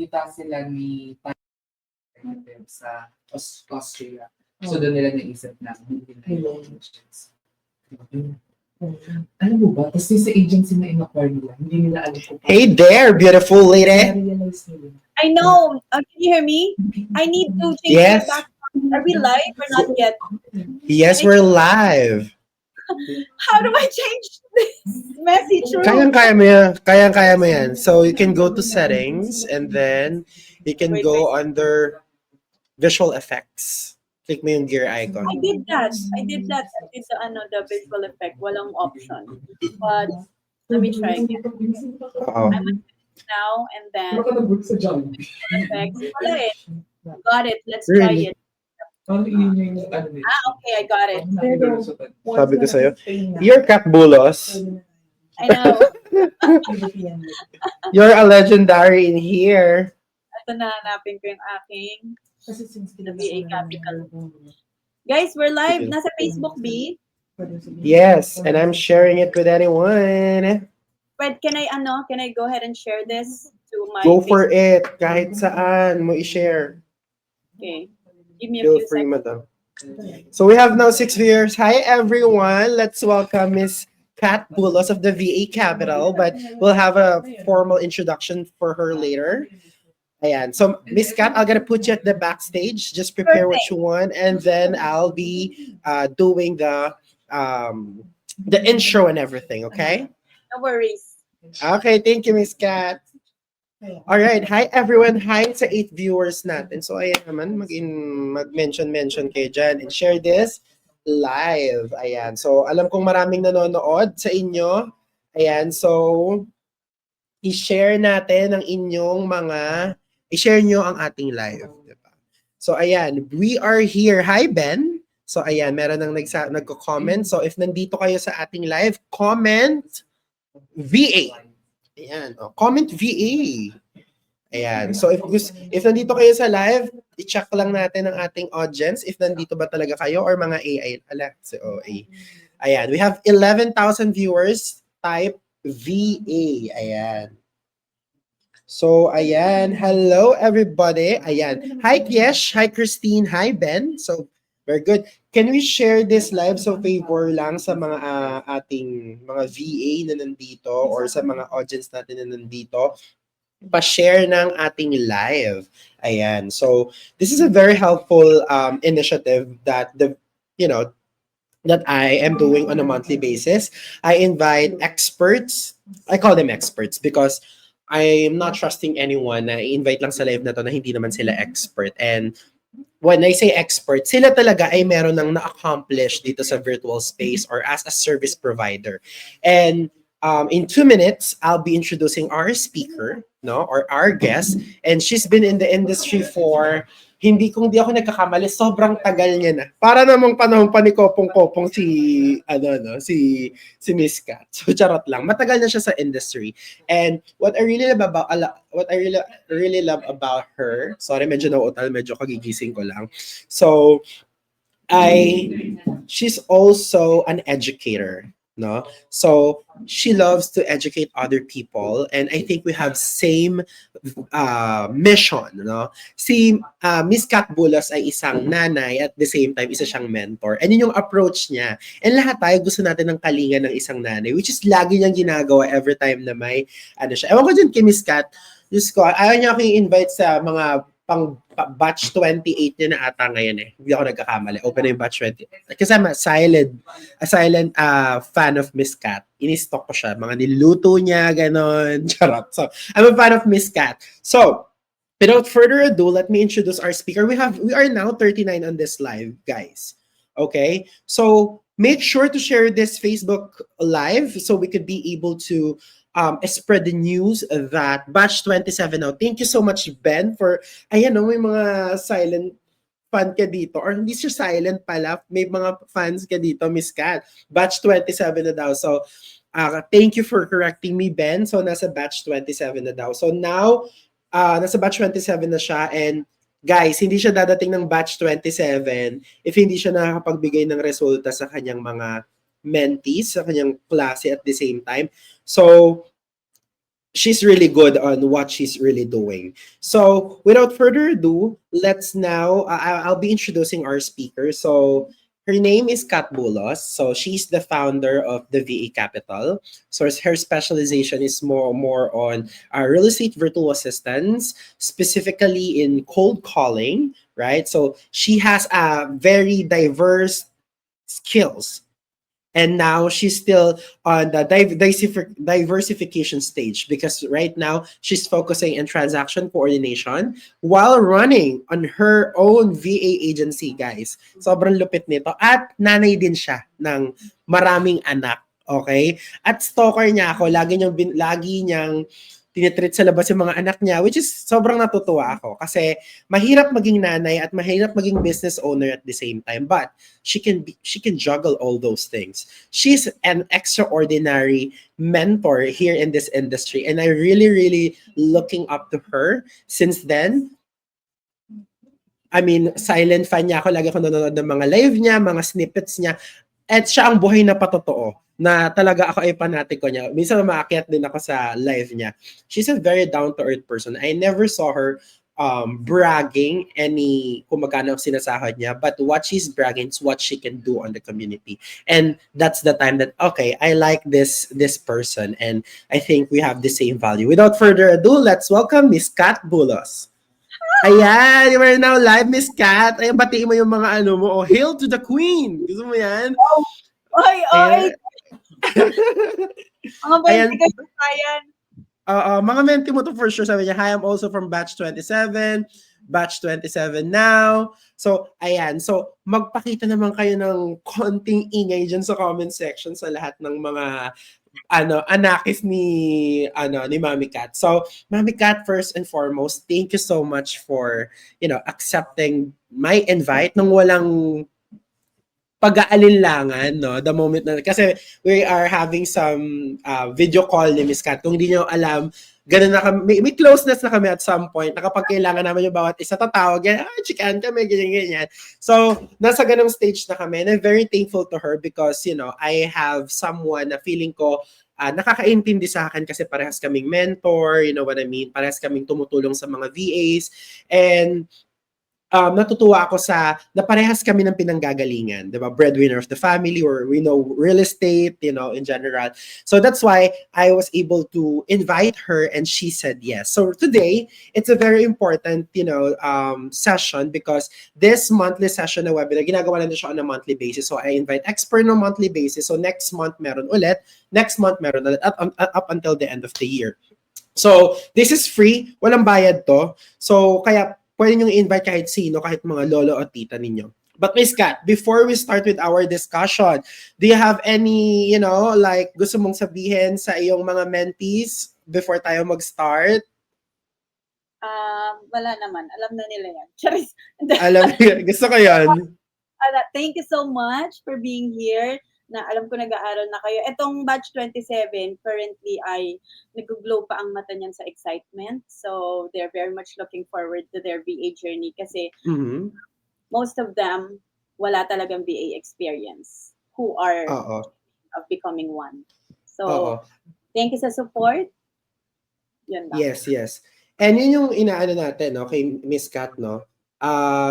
nagkita sila ni sa Austria. So doon nila naisip na hindi na yung agents. Alam mo ba, tapos yung sa agency na in-acquire nila, hindi nila alam kung Hey there, beautiful lady. na-realize nila. I know. Can you hear me? I need to change Yes. my background. Are we live or not yet? Yes, we're live. How do I change this message room? Kayang-kaya mo yan. Kayang-kaya mo yan. So you can go to settings and then you can go under visual effects. Click mo yung gear icon. I did that. I did the visual effect. Walang option. But let me try again. Oo. I'm on now and then Baka nag-book sa Jollibee. effects. Wala eh. Got it. Let's try Really? it. Ano yun yung ano nila? Okay, I got it. Sabi ko sa'yo, you're Kat Bulos. I know. You're a legendary in here. Ito na, hanapin ko yung aking the VA Capital. Guys, we're live. Nasa Facebook, B. Yes, and I'm sharing it with anyone. Wait, can I go ahead and share this to my Go for Facebook? it. Kahit saan mo i-share. Okay. Give me a Feel few free, seconds. madam. So we have now 6 viewers. Hi, everyone. Let's welcome Miss Kat Bulos of the VA Capital, but we'll have a formal introduction for her later. Ayan. So, Miss Kat, I'm gonna put you at the backstage. Just prepare what you want, and then I'll be doing the intro and everything, okay? No worries. Okay, thank you, Miss Kat. All right, hi everyone. Hi sa 8 viewers natin. So ayan naman, mag-mention kayo dyan and share this live. Ayan. So alam kong maraming nanonood sa inyo. Ayan. So i-share natin ang inyong i-share nyo ang ating live. Diba? So ayan, we are here. Hi Ben. So ayan, meron nang nagko-comment. So if nandito kayo sa ating live, comment VA. Ayan, comment VA. Ayan. So if nandito kayo sa live, i-check lang natin ang ating audience if nandito ba talaga kayo or mga AI. Si OA. Ayan, we have 11,000 viewers. Type VA. Ayan. So ayan, hello everybody. Ayan. Hi Kiesh, hi Christine, hi Ben. So very good. Can we share this live? So favor lang sa mga ating mga VA na nandito or sa mga audience natin na nandito, pa-share ng ating live. Ayan. So this is a very helpful initiative that that I am doing on a monthly basis. I invite experts. I call them experts because I'm not trusting anyone na i-invite lang sa live na to na hindi naman sila expert. And when I say expert, sila talaga ay meron ng na-accomplish dito sa virtual space or as a service provider. And in 2 minutes, I'll be introducing our speaker, or our guest. And she's been in the industry for, hindi ako nagkakamali, sobrang tagal niya na. Para namang panahon pa ni Kopong-Kopong si Miss Kat. So charot lang. Matagal na siya sa industry. And what I really love about her, sorry, medyo nauutal, medyo kagigising ko lang. So she's also an educator. No? So she loves to educate other people, and I think we have same mission. No? Si Miss Kat Bulos ay isang nanay at the same time isa siyang mentor, and yun yung approach niya. And lahat tayo gusto natin ng kalinga ng isang nanay, which is lagi niyang ginagawa every time na may siya. Ewan ko dyan kay Miss Kat, Diyos ko, ayaw niya akong invite sa mga pang batch 28 niya na ata ngayon eh. Hindi ako nagkakamali. Open na yung batch 28. Kasi I'm a silent fan of Miss Kat. Ini-stock ko siya. Mga niluto niya, ganon. Charot. So, I'm a fan of Miss Kat. So, without further ado, let me introduce our speaker. We are now 39 on this live, guys. Okay? So, make sure to share this Facebook live so we could be able to spread the news that batch 27 now. Thank you so much, Ben, for, ayan, may mga silent fan ka dito. Or hindi siya silent pala. May mga fans ka dito, Miss Kat. Batch 27 na daw. So, thank you for correcting me, Ben. So, nasa batch 27 na daw. So, now, nasa batch 27 na siya. And, guys, hindi siya dadating ng batch 27 if hindi siya nakakapagbigay ng resulta sa kanyang mga mentees, sa kanyang klase at the same time. So, she's really good on what she's really doing. So without further ado, let's now, I'll be introducing our speaker. So her name is Kat Bulos. So she's the founder of the VA Capital. So her specialization is more on real estate virtual assistants, specifically in cold calling, right? So she has a very diverse skills, and now she's still on the diversification stage, because right now she's focusing in transaction coordination while running on her own VA agency, guys. Sobrang lupit nito. At nanay din siya ng maraming anak. Okay? At stalker niya ako. Lagi niyang tinitreat sa labas yung mga anak niya, which is sobrang natutuwa ako. Kasi mahirap maging nanay at mahirap maging business owner at the same time. But she can juggle all those things. She's an extraordinary mentor here in this industry, and I really looking up to her since then. I mean, silent fan niya ako. Lagi ako nanonood ng mga live niya, mga snippets niya. At siya ang buhay na patotoo na talaga ako ay panatiko niya. Minsan maakyat din ako sa live niya. She's a very down-to-earth person. I never saw her bragging any kung magkano sinasahod niya, but what she's bragging is what she can do on the community. And that's the time that, okay, I like this person, and I think we have the same value. Without further ado, let's welcome Miss Kat Bulos. Ayan, you are now live, Miss Kat. Ayan, batiin mo yung mga ano mo. Oh, hail to the queen. Gusto mo yan? Oy. Mga Ayan. 20 kayo kayan. Mga menti mo to for sure. Sabi niya, hi, I'm also from batch 27. Batch 27 now. So, ayan. So, magpakita naman kayo ng konting ingay dyan sa comment section sa lahat ng mga anakis ni Mami Kat. So, Mami Kat, first and foremost, thank you so much for, accepting my invite nung walang pag-aalinlangan, no? The moment na, kasi we are having some video call ni Miss Kat. Kung hindi nyo alam, ganun na kami, may closeness na kami at some point, na kapag kailangan naman yung bawat isa tatawag, chikan kami, ganyan. So, nasa ganung stage na kami, and I'm very thankful to her because, I have someone na feeling ko, nakakaintindi sa akin kasi parehas kaming mentor, you know what I mean? Parehas kaming tumutulong sa mga VAs, and natutuwa ako na parehas kami ng pinanggagalingan, diba? Breadwinner of the family, or we know real estate, in general. So that's why I was able to invite her, and she said yes. So today, it's a very important, session, because this monthly session na webinar, ginagawa na siya on a monthly basis. So I invite expert on a monthly basis. So next month meron ulit, up until the end of the year. So this is free, walang bayad to. So kaya pwede nyo i-invite kahit sino, kahit mga lolo o tita ninyo. But Miss Kat, before we start with our discussion, do you have any, gusto mong sabihin sa iyong mga mentees before tayo mag-start? Wala naman. Alam na nila yan. Charis. Gusto ko yan. Thank you so much for being here. Na alam ko nag-aaral na kayo. Etong batch 27, currently ay nag-glow pa ang mata niyan sa excitement. So, they're very much looking forward to their VA journey kasi most of them, wala talagang VA experience who are of becoming one. So, thank you sa support. Yun lang. Yes. And yun yung inaano natin, no, kay Miss Kat, no?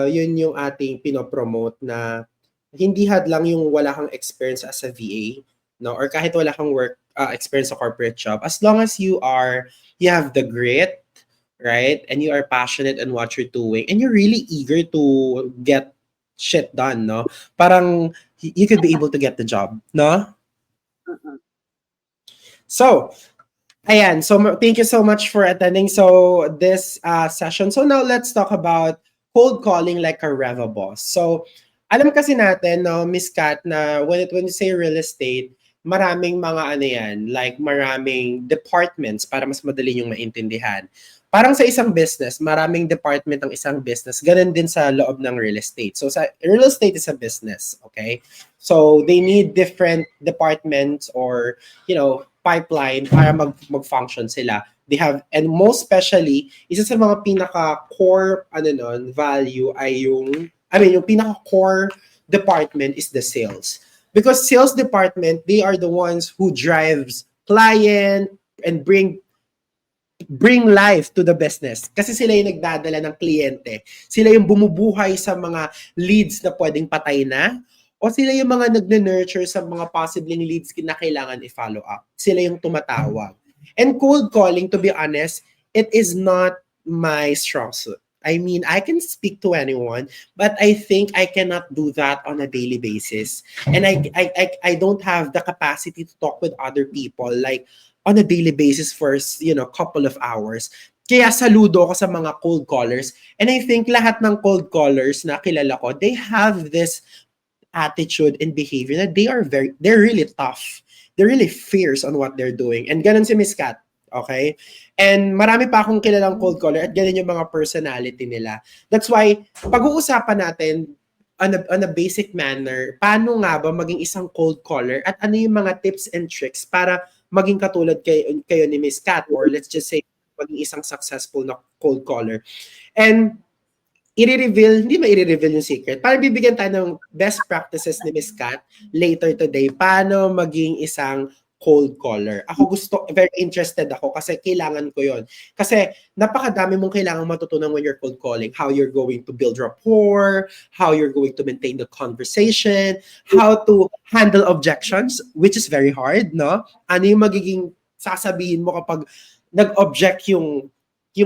Yun yung ating pinopromote na hindi hadlang yung wala kang experience as a VA, no, or kahit wala kang work experience sa corporate job, as long as you have the grit, right, and you are passionate in what you're doing, and you're really eager to get shit done, no, parang you could be able to get the job, no. So ayan, so thank you so much for attending this session. So now let's talk about cold calling like a Reva boss. So alam kasi natin, no, Miss Kat, na when you say real estate, maraming mga maraming departments para mas madali yung maintindihan. Parang sa isang business, maraming department ang isang business. Ganun din sa loob ng real estate. So sa real estate is a business, okay? So they need different departments or, pipeline para mag-function sila. They have, and most especially, isa sa mga pinaka-core value ay yung pinaka-core department is the sales. Because sales department, they are the ones who drives client and bring bring life to the business. Kasi sila yung nagdadala ng kliyente. Sila yung bumubuhay sa mga leads na pwedeng patay na, o sila yung mga nagne-nurture sa mga possibling leads na kailangan i-follow up. Sila yung tumatawag. And cold calling, to be honest, it is not my strong suit. I mean, I can speak to anyone, but I think I cannot do that on a daily basis. And I don't have the capacity to talk with other people like on a daily basis for, couple of hours. Kaya saludo ako sa mga cold callers. And I think lahat ng cold callers na kilala ko, they have this attitude and behavior that they're really tough. They're really fierce on what they're doing. And ganun si Miss Kat. Okay? And marami pa akong kilalang cold caller at ganun yung mga personality nila. That's why, pag-uusapan natin on a basic manner, paano nga ba maging isang cold caller at ano yung mga tips and tricks para maging katulad kayo ni Miss Kat, or let's just say, maging isang successful na cold caller. And hindi ma-i-reveal yung secret. Parang bibigyan tayo ng best practices ni Miss Kat later today, paano maging isang cold caller. Very interested ako kasi kailangan ko yon. Kasi napakadami mong kailangan matutunan when you're cold calling. How you're going to build rapport, how you're going to maintain the conversation, how to handle objections, which is very hard, no? Ano yung magiging sasabihin mo kapag nag-object yung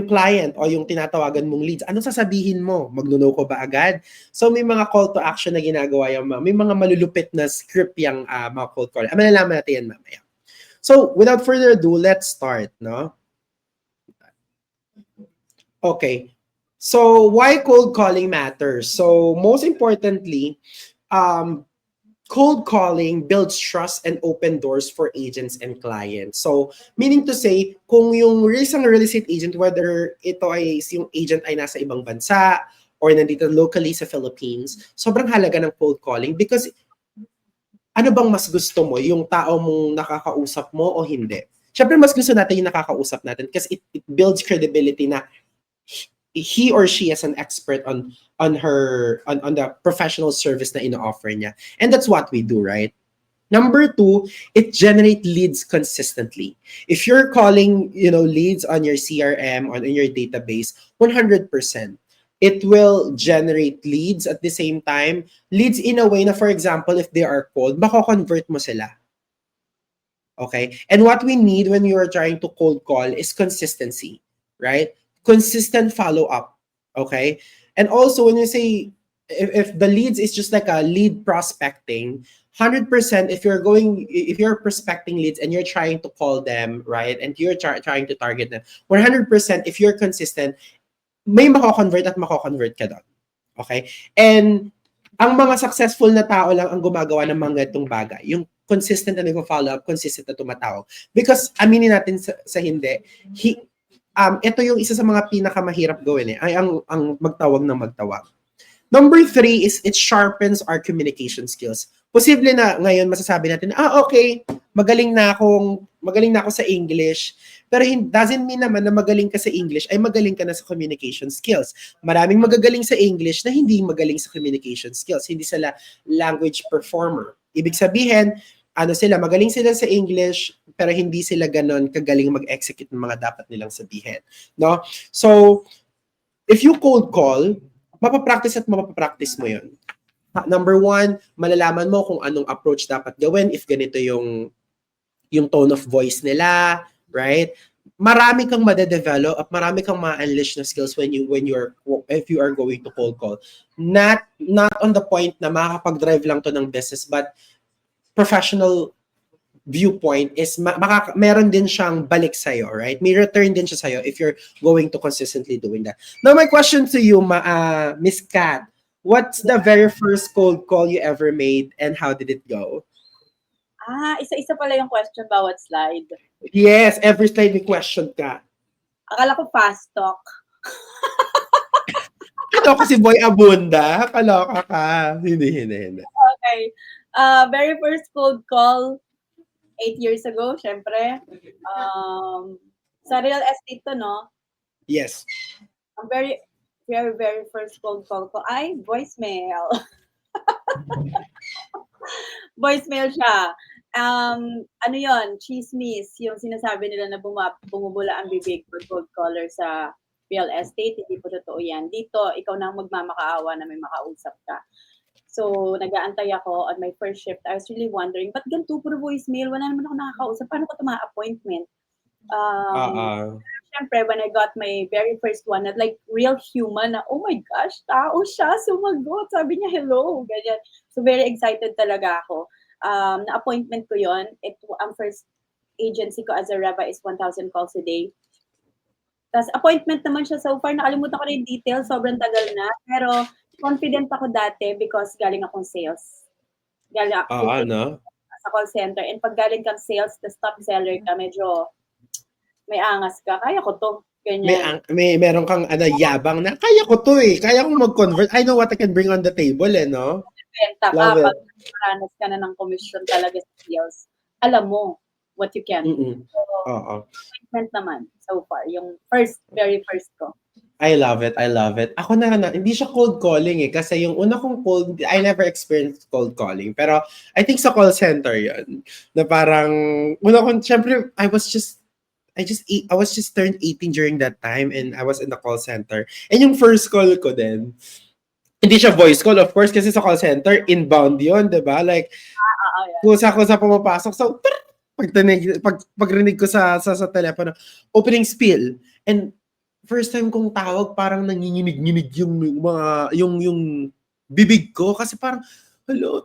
client o yung tinatawagan mong leads? Anong sasabihin mo? Magno-no ko ba agad? So may mga call to action na ginagawa yung may mga malulupit na script yung mga cold call. Malalaman natin yan mamaya. So without further ado, let's start, no? Okay. So why cold calling matters? So most importantly, cold calling builds trust and open doors for agents and clients. So, meaning to say, kung yung isang real estate agent, whether ito ay yung agent ay nasa ibang bansa or nandito locally sa Philippines, sobrang halaga ng cold calling because ano bang mas gusto mo? Yung tao mong nakakausap mo o hindi? Siyempre, mas gusto natin yung nakakausap natin because it builds credibility na he or she is an expert on the professional service na ino-offer niya. And that's what we do, right? Number 2, it generates leads consistently. If you're calling, leads on your CRM, on your database, 100%, it will generate leads at the same time. Leads in a way na, for example, if they are cold, mako-convert mo sila. Okay? And what we need when you are trying to cold call is consistency, right? Consistent follow-up, okay? And also, when you say, if the leads is just like a lead prospecting, 100%, if you're prospecting leads and you're trying to call them, right, and you're trying to target them, 100%, if you're consistent, may mako-convert at mako-convert ka doon, okay? And ang mga successful na tao lang ang gumagawa ng mga itong bagay, yung consistent na nag-follow-up, consistent na tumatawag. Because, aminin natin sa hindi, ito yung isa sa mga pinakamahirap gawin ay ang magtawag ng magtawag. Number 3 is it sharpens our communication skills. Posible na ngayon masasabi natin, okay, magaling na ako sa English, pero doesn't mean naman na magaling ka sa English ay magaling ka na sa communication skills. Maraming magagaling sa English na hindi magaling sa communication skills, hindi sila language performer. Ibig sabihin, magaling sila sa English, pero hindi sila ganon kagaling mag-execute ng mga dapat nilang sabihin. No? So, if you cold call, mapapractice mo yun. Number 1, malalaman mo kung anong approach dapat gawin, if ganito yung tone of voice nila, right? Marami kang made-develop at marami kang ma-unleash na skills if you are going to cold call. Not on the point na makakapag-drive lang to ng business, but professional viewpoint is meron din siyang balik sa'yo, right? May return din siya sa'yo if you're going to consistently doing that. Now, my question to you, Miss Kat, what's the very first cold call you ever made and how did it go? Isa-isa pala yung question bawat slide. Yes, every slide may question ka. Akala ko fast talk. Ito kasi Boy Abunda, kaloka ka. Hindi. Okay. Very first cold call, 8 years ago, syempre. Sa real estate to, no? Yes. Ang very, very, very first cold call ko ay voicemail. Voicemail siya. Ano yon, chismis, yung sinasabi nila na bumubula ang bibig pag cold caller sa real estate, hindi po totoo yan. Dito, ikaw na ang magmamakaawa na may makausap ka. So, nag-aantay ako on my first shift. I was really wondering, ba't ganito puro voicemail? Wala naman ako nakakausap. Paano ko ito ma-appointment? Siyempre, when I got my very first one, like real human na, oh my gosh, tao siya, sumagot. Sabi niya, hello, ganyan. So, very excited talaga ako. Na-appointment ko yon. Ang first agency ko as a Reva is 1,000 calls a day. Tapos appointment naman siya so far. Nakalimutan ko na yung details. Sobrang tagal na. Pero confident ako dati because galing akong sales. Galing ako sa call center. And pag galing kang sales, the top seller ka, medyo may angas ka. Kaya ko to. Ganyan. Meron kang yabang na, kaya ko to eh. Kaya kong mag-convert. I know what I can bring on the table no? Benta ka. Pag maranas ka na ng commission talaga sa sales, alam mo what you can do. So, appointment naman so far. Yung very first ko. I love it. Ako na, hindi siya cold calling eh. Kasi yung una kong cold, I never experienced cold calling. Pero I think sa call center yun. Na parang, una kong, syempre, I was just turned 18 during that time and I was in the call center. And yung first call ko din, hindi siya voice call, of course, kasi sa call center, inbound yun, diba? Like, kusa pumapasok. So, pagrinig ko sa telepono, opening spiel. And first time kong tawag, parang nanginginig-nginig yung bibig ko. Kasi parang, hello,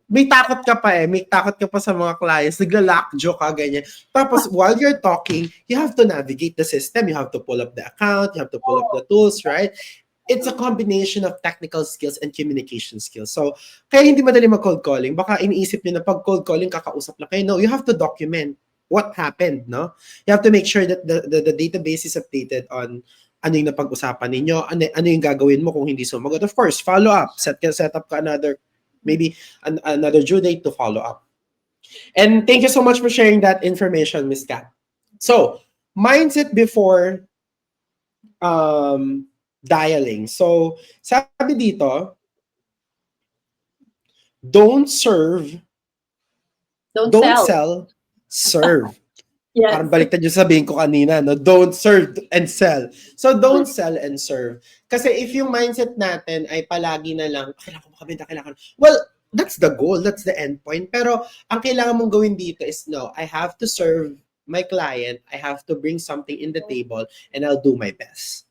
may takot ka pa eh. May takot ka pa sa mga clients. Nagla-lockjaw ka, ganyan. Tapos, while you're talking, you have to navigate the system. You have to pull up the account. You have to pull up the tools, right? It's a combination of technical skills and communication skills. So, kaya hindi madali mag-cold calling. Baka iniisip nyo na pag cold calling, kakausap lang kayo. No, you have to document what happened, no? You have to make sure that the database is updated on ano yung napag-usapan ninyo, ano yung gagawin mo kung hindi sumagot. Of course, follow up. Set up ka maybe another due date to follow up. And thank you so much for sharing that information, Ms. Kat. So, mindset before dialing. So, sabi dito, don't serve, don't sell, serve. Yes. Parang baliktad yung sabihin ko kanina, no? Don't serve and sell. So, don't sell and serve. Kasi if yung mindset natin ay palagi na lang, kailangan ko makabenta, well, that's the goal, that's the end point. Pero, ang kailangan mong gawin dito is, no, I have to serve my client, I have to bring something in the table, and I'll do my best.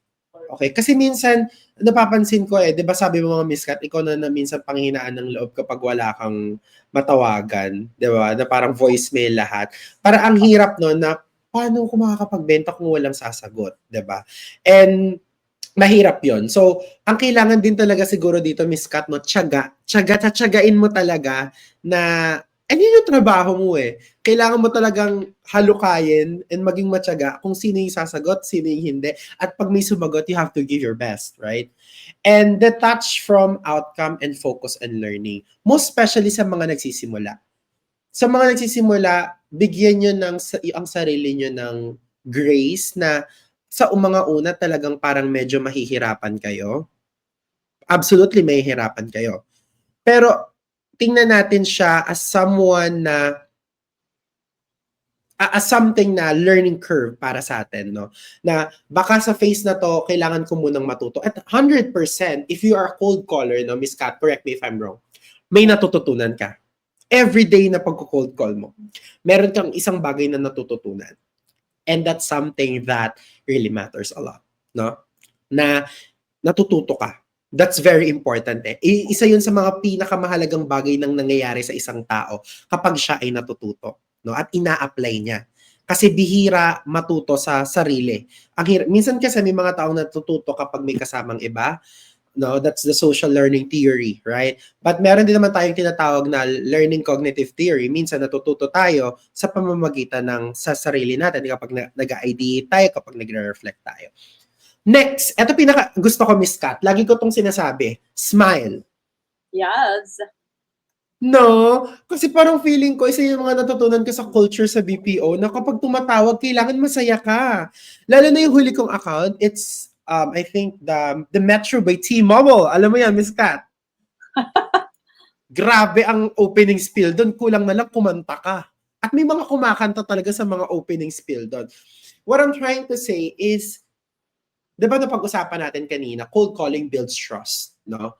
Okay? Kasi minsan, napapansin ko di ba sabi mo mga Miss Kat, ikaw na minsan panghinaan ng loob kapag wala kang matawagan, di ba? Na parang voicemail lahat. Para ang hirap no na paano ko makakapagbenta kung walang sasagot, di ba? And mahirap yon. So, ang kailangan din talaga siguro dito, Miss Kat, no, tiyagain mo talaga na yun yung trabaho mo eh. Kailangan mo talagang halukayin and maging matyaga kung sino yung sasagot, sino yung hindi. At pag may sumagot, you have to give your best, right? And detach from outcome and focus on learning. Most especially sa mga nagsisimula. Sa mga nagsisimula, bigyan nyo ang sarili nyo ng grace na sa mga una talagang parang medyo mahihirapan kayo. Absolutely mahihirapan kayo. Pero tingnan natin siya as someone na as something na learning curve para sa atin, no? Na baka sa phase na to, kailangan ko munang matuto. At 100%, if you are a cold caller, no, Miss Kat, correct me if I'm wrong, may natututunan ka. Every day na pagko-cold call mo, meron kang isang bagay na natututunan. And that's something that really matters a lot, no? Na natututo ka. That's very important eh. Isa yun sa mga pinakamahalagang bagay nang nangyayari sa isang tao kapag siya ay natututo, no? At ina-apply niya. Kasi bihira matuto sa sarili. Minsan kasi may mga taong natututo kapag may kasamang iba. No, that's the social learning theory, right? But meron din naman tayong tinatawag na learning cognitive theory. Minsan natututo tayo sa pamamagitan ng sa sarili natin kapag nag-ideate tayo, kapag nagre-reflect tayo. Next, eto gusto ko, Miss Kat. Lagi ko tong sinasabi, smile. Yes. No, kasi parang feeling ko, isa yung mga natutunan ko sa culture sa BPO, na kapag tumatawag, kailangan masaya ka. Lalo na yung huli kong account, it's, I think, the Metro by T-Mobile. Alam mo yan, Miss Kat? grabe ang opening spiel doon, kulang na lang kumanta ka. At may mga kumakanta talaga sa mga opening spiel doon. What I'm trying to say is, di ba napag-usapan natin kanina, cold calling builds trust, no?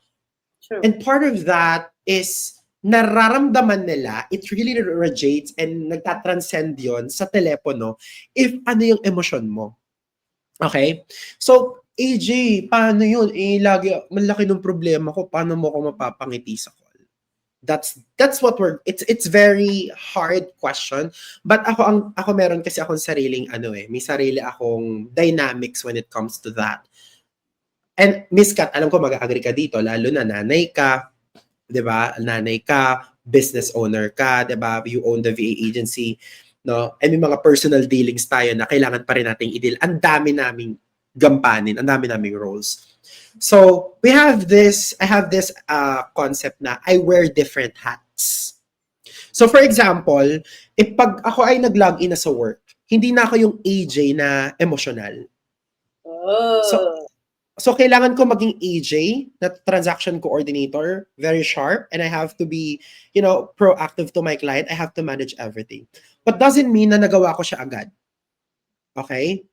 True. And part of that is, nararamdaman nila, it really radiates and nagtatranscend yon sa telepono if ano yung emosyon mo. Okay? So, AJ, paano yun? Lagi, malaki ng problema ko, paano mo ako mapapangiti sa call? That's what it's very hard question, but ako meron kasi akong sariling may sarili akong dynamics when it comes to that. And Miss Kat, alam ko mag-agree ka dito, lalo na nanay ka, 'di ba? Nanay ka, business owner ka, 'di ba? You own the VA agency, no? And may mga personal dealings tayo na kailangan pa rin nating i-deal. Ang dami naming gampanin, ang dami naming roles. So, I have this concept na I wear different hats. So, for example, pag ako ay nag-log in na sa work, hindi na ako yung AJ na emotional. Oh. So, kailangan ko maging AJ, na transaction coordinator, very sharp, and I have to be, proactive to my client. I have to manage everything. But doesn't mean na nagawa ko siya agad. Okay?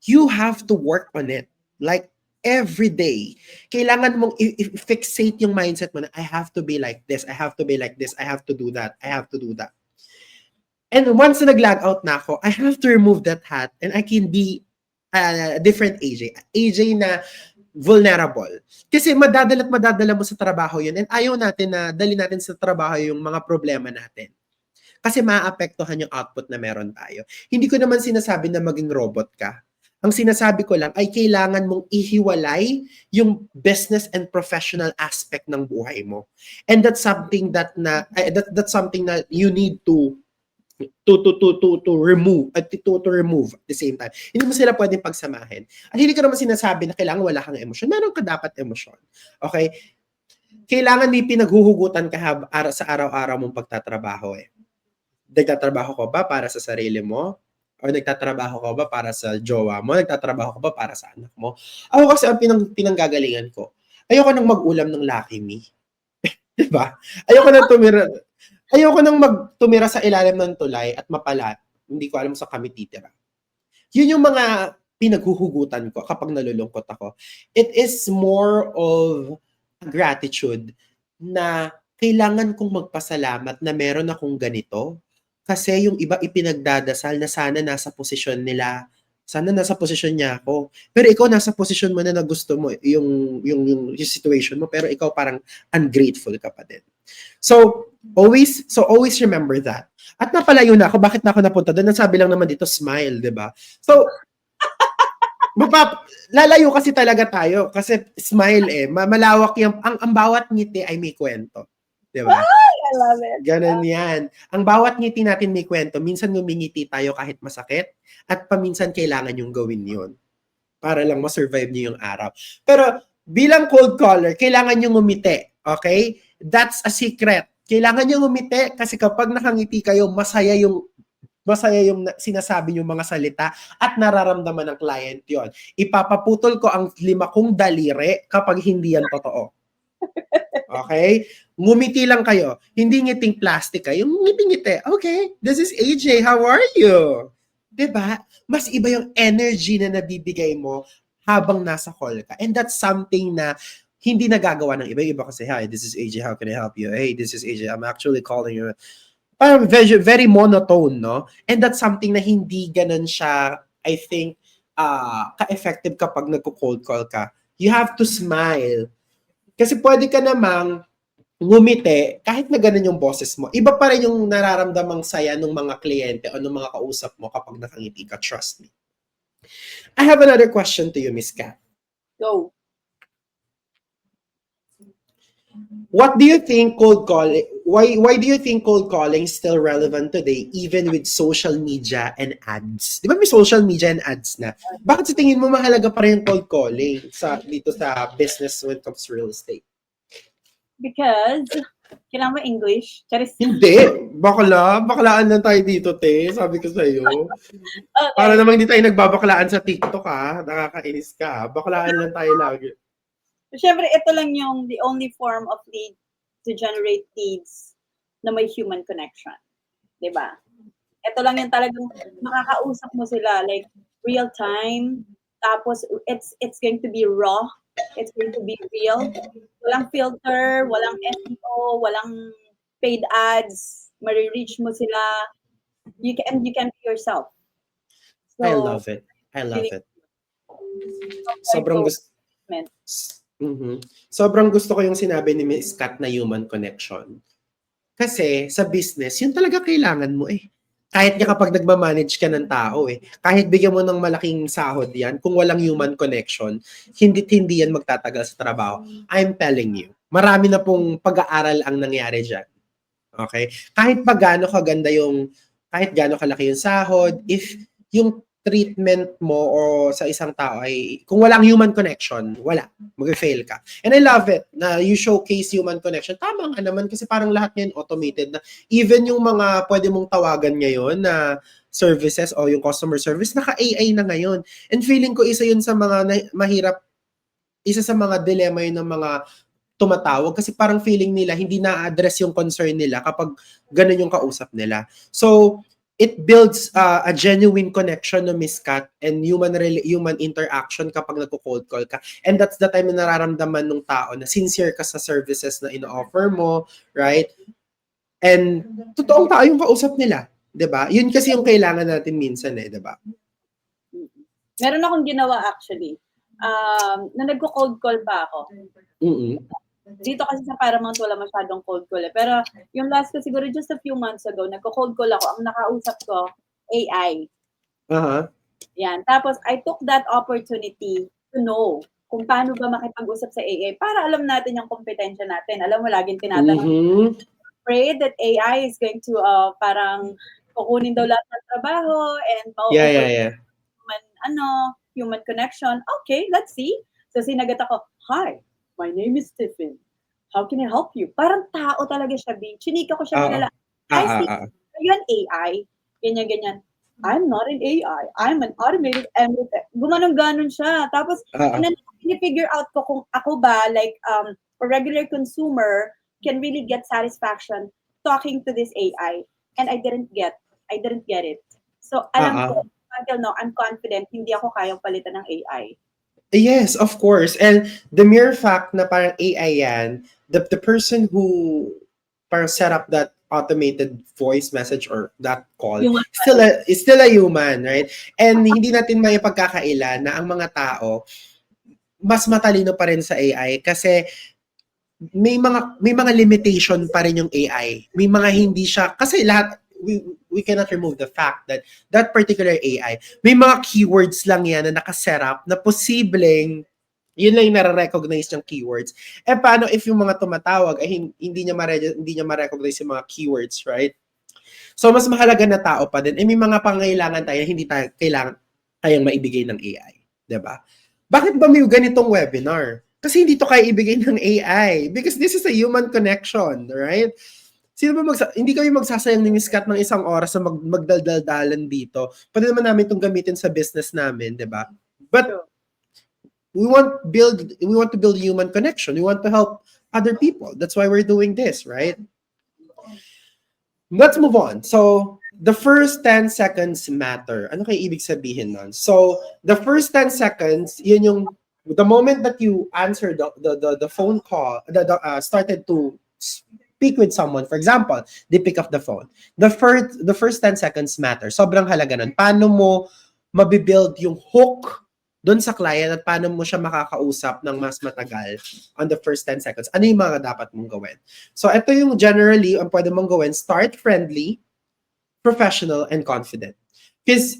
You have to work on it. Like, every day. Kailangan mong i-fixate yung mindset mo na I have to be like this, I have to be like this, I have to do that, I have to do that. And once na nag-log out na ako, I have to remove that hat and I can be a different AJ. AJ na vulnerable. Kasi madadala mo sa trabaho yun and ayaw natin na dali natin sa trabaho yung mga problema natin. Kasi maapektuhan yung output na meron tayo. Hindi ko naman sinasabi na maging robot ka. Ang sinasabi ko lang ay kailangan mong ihiwalay yung business and professional aspect ng buhay mo. And that's something that you need to remove at to remove at the same time. Hindi mo sila pwedeng pagsamahin. At hindi ko naman sinasabi na kailangan wala kang emosyon. Meron ka dapat emosyon. Okay? Kailangan may pinaghuhugutan ka sa araw-araw mong pagtatrabaho eh. Nagtatrabaho ko ba para sa sarili mo? O nagtatrabaho ka ba para sa jowa mo? Nagtatrabaho ka ba para sa anak mo? Ako kasi ang pinanggagalingan ko, ayoko nang mag-ulam ng Lucky Me. Diba? Ayoko nang magtumira sa ilalim ng tulay at mapalat. Hindi ko alam sa kami titira. Yun yung mga pinaghuhugutan ko kapag nalulungkot ako. It is more of gratitude na kailangan kong magpasalamat na meron akong ganito. Kasi yung iba ipinagdadasal na sana nasa posisyon nila, sana nasa posisyon niya ako. Pero ikaw nasa posisyon mo na gusto mo yung situation mo, pero ikaw parang ungrateful ka pa din. So always remember that. At napalayo na ako, bakit na ako napunta doon? Nasabi lang naman dito, smile, 'di ba? So lalayo kasi talaga tayo kasi smile malawak yung ang bawat ngiti ay may kwento. 'Di ba? I love it. Ganun yan. Ang bawat ngiti natin may kwento. Minsan ngumingiti tayo kahit masakit at paminsan kailangan yung gawin yun para lang ma-survive niyo yung araw. Pero bilang cold caller, kailangan nyo ngumiti. Okay? That's a secret. Kailangan nyo ngumiti kasi kapag nakangiti kayo, masaya yung sinasabi yung mga salita at nararamdaman ng client yon. Ipapaputol ko ang 5 kong daliri kapag hindi yan totoo. Okay? Ngumiti lang kayo. Hindi ngiting plastic kayo. Ngiti-ngiti. Okay, this is AJ. How are you? Diba? Mas iba yung energy na nabibigay mo habang nasa call ka. And that's something na hindi nagagawa ng iba. Iba kasi, hi, this is AJ. How can I help you? Hey, this is AJ. I'm actually calling you. Parang very, very monotone, no? And that's something na hindi ganun siya, I think, ka-effective kapag nagko-cold call ka. You have to smile. Kasi pwede ka namang ngumiti kahit na ganun yung boses mo. Iba pa rin yung nararamdamang saya ng mga kliyente o ng mga kausap mo kapag nakangiti ka. Trust me. I have another question to you, Miss Kat. Go. What do you think cold calling? Why do you think cold calling is still relevant today, even with social media and ads? Di ba may social media and ads na? Bakit sa tingin mo mahalaga pa rin yung cold calling dito sa business when it comes to real estate? Because, kailangan mo English? Charis. Hindi. Baklaan lang tayo dito, te. Sabi ko sa'yo. Okay. Para namang hindi tayo nagbabaklaan sa TikTok, ha? Nakakainis ka. Baklaan lang tayo lagi. Siyempre, ito lang yung the only form of lead to generate leads na may human connection. Diba? Ito lang yung talagang makakausap mo sila, like, real time, tapos it's going to be raw, it's going to be real, walang filter, walang SEO, walang paid ads, marireach mo sila, you can be yourself. So, I love it. I love it. Sobrang gusto. Sobrang gusto ko yung sinabi ni Miss Kat na human connection. Kasi sa business, yun talaga kailangan mo eh. Kahit nga kapag nagmamanage ka ng tao eh, kahit bigyan mo ng malaking sahod yan, kung walang human connection, hindi yan magtatagal sa trabaho. I'm telling you, marami na pong pag-aaral ang nangyari dyan. Okay? Kahit pa gaano kaganda kahit gaano kalaki yung sahod, if yung treatment mo o sa isang tao ay, kung walang human connection, wala. Mag-fail ka. And I love it na you showcase human connection. Tama nga naman kasi parang lahat ngayon automated na even yung mga pwede mong tawagan ngayon na services o yung customer service, naka-AI na ngayon. And feeling ko isa yun sa mga mahirap, isa sa mga dilemma yun ng mga tumatawag kasi parang feeling nila hindi na-address yung concern nila kapag ganun yung kausap nila. So, it builds a genuine connection no Miss Kat and human interaction kapag nagko-cold call ka. And that's the time na nararamdaman ng tao na sincere ka sa services na ino-offer mo, right? And totoong tao yung kausap nila, 'di ba? Yun kasi yung kailangan natin minsan 'di ba? Meron akong ginawa actually. Na nagko-cold call pa ako. Dito kasi sa Paramount wala masyadong cold call eh. Pero yung last ko siguro just a few months ago, nagko-cold call ako. Ang nakausap ko, AI. Yan. Tapos I took that opportunity to know kung paano ba makipag-usap sa AI para alam natin yung kompetensya natin. Alam mo, laging tinatanong, afraid that AI is going to parang kukunin daw lahat ng trabaho and human connection. Okay, let's see. So sinagot ako, hi, my name is Stephen. How can I help you? Parang tao talaga siya, B. Chinika ko siya nila. Hi, Stephen. Are you an AI? Ganyan. I'm not an AI. I'm an automated ML. Gumanon-ganon siya. Tapos, figure out ko kung ako ba, like, a regular consumer can really get satisfaction talking to this AI. And I didn't get it. So, alam ko, until now, I'm confident hindi ako kayang palitan ng AI. Yes, of course. And the mere fact na parang AI yan, the person who parang set up that automated voice message or that call is still a human, right? And hindi natin may pagkakaila na ang mga tao mas matalino pa rin sa AI kasi may mga limitation pa rin yung AI. May mga hindi siya kasi lahat we cannot remove the fact that that particular AI, may mga keywords lang yan na nakaserap na posibleng yun lang yung nare-recognize yung keywords. Eh paano if yung mga tumatawag ay hindi niya ma-recognize yung mga keywords, right? So mas mahalaga na tao pa din. Eh may mga pangailangan tayo hindi tayo kayang maibigay ng AI, 'di ba? Bakit ba may ganitong webinar? Kasi hindi to kaya ibigay ng AI because this is a human connection, right? Sino ba hindi kami magsasayang ni Miss Kat ng isang oras na magdaldaldalan dito. Pwede naman namin itong gamitin sa business namin, 'di ba? But we want to build human connection. We want to help other people. That's why we're doing this, right? Let's move on. So, the first 10 seconds matter. Ano kaya ibig sabihin nun? So, the first 10 seconds, yun yung the moment that you answer the phone call, started to speak with someone, for example, they pick up the phone. The first 10 seconds matter. Sobrang halaga nun. Paano mo mabibuild yung hook doon sa client at paano mo siya makakausap ng mas matagal on the first 10 seconds. Ano yung mga dapat mong gawin? So, ito yung generally ang pwede mong gawin. Start friendly, professional, and confident. Because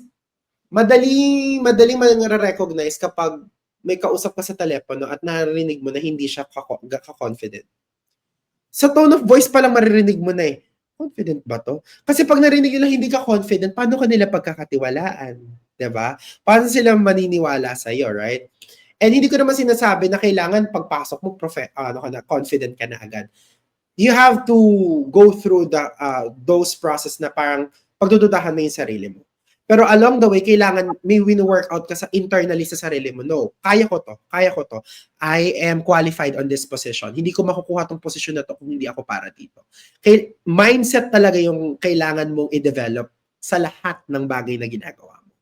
madaling ma-recognize kapag may kausap ka sa telepono at narinig mo na hindi siya ka-confident. Sa tone of voice pa lang maririnig mo na eh. Confident ba to? Kasi pag narinig nila hindi ka confident, paano ka nila pagkakatiwalaan? Diba? Paano sila maniniwala sa iyo, right? And hindi ko naman sinasabi na kailangan pagpasok mo confident ka na agad. You have to go through those process na parang pagdududahan mo yung sarili mo. Pero along the way, kailangan may win-workout ka sa internally sa sarili mo. No, kaya ko to. I am qualified on this position. Hindi ko makukuha tong position na to kung hindi ako para dito. Mindset talaga yung kailangan mong i-develop sa lahat ng bagay na ginagawa mo.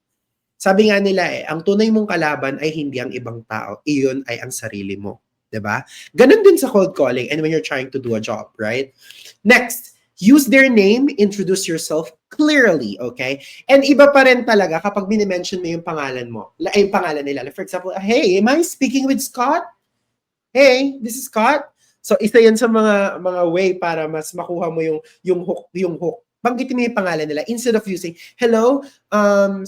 Sabi nga nila ang tunay mong kalaban ay hindi ang ibang tao. Iyon ay ang sarili mo. 'Di ba? Ganun din sa cold calling and when you're trying to do a job, right? Next, use their name, introduce yourself clearly, okay? And iba pa rin talaga kapag minimension mo yung pangalan mo. Yung pangalan nila. Like for example, hey, am I speaking with Scott? Hey, this is Scott. So isa yan sa mga way para mas makuha mo yung hook. Banggitin mo yung pangalan nila instead of using, hello,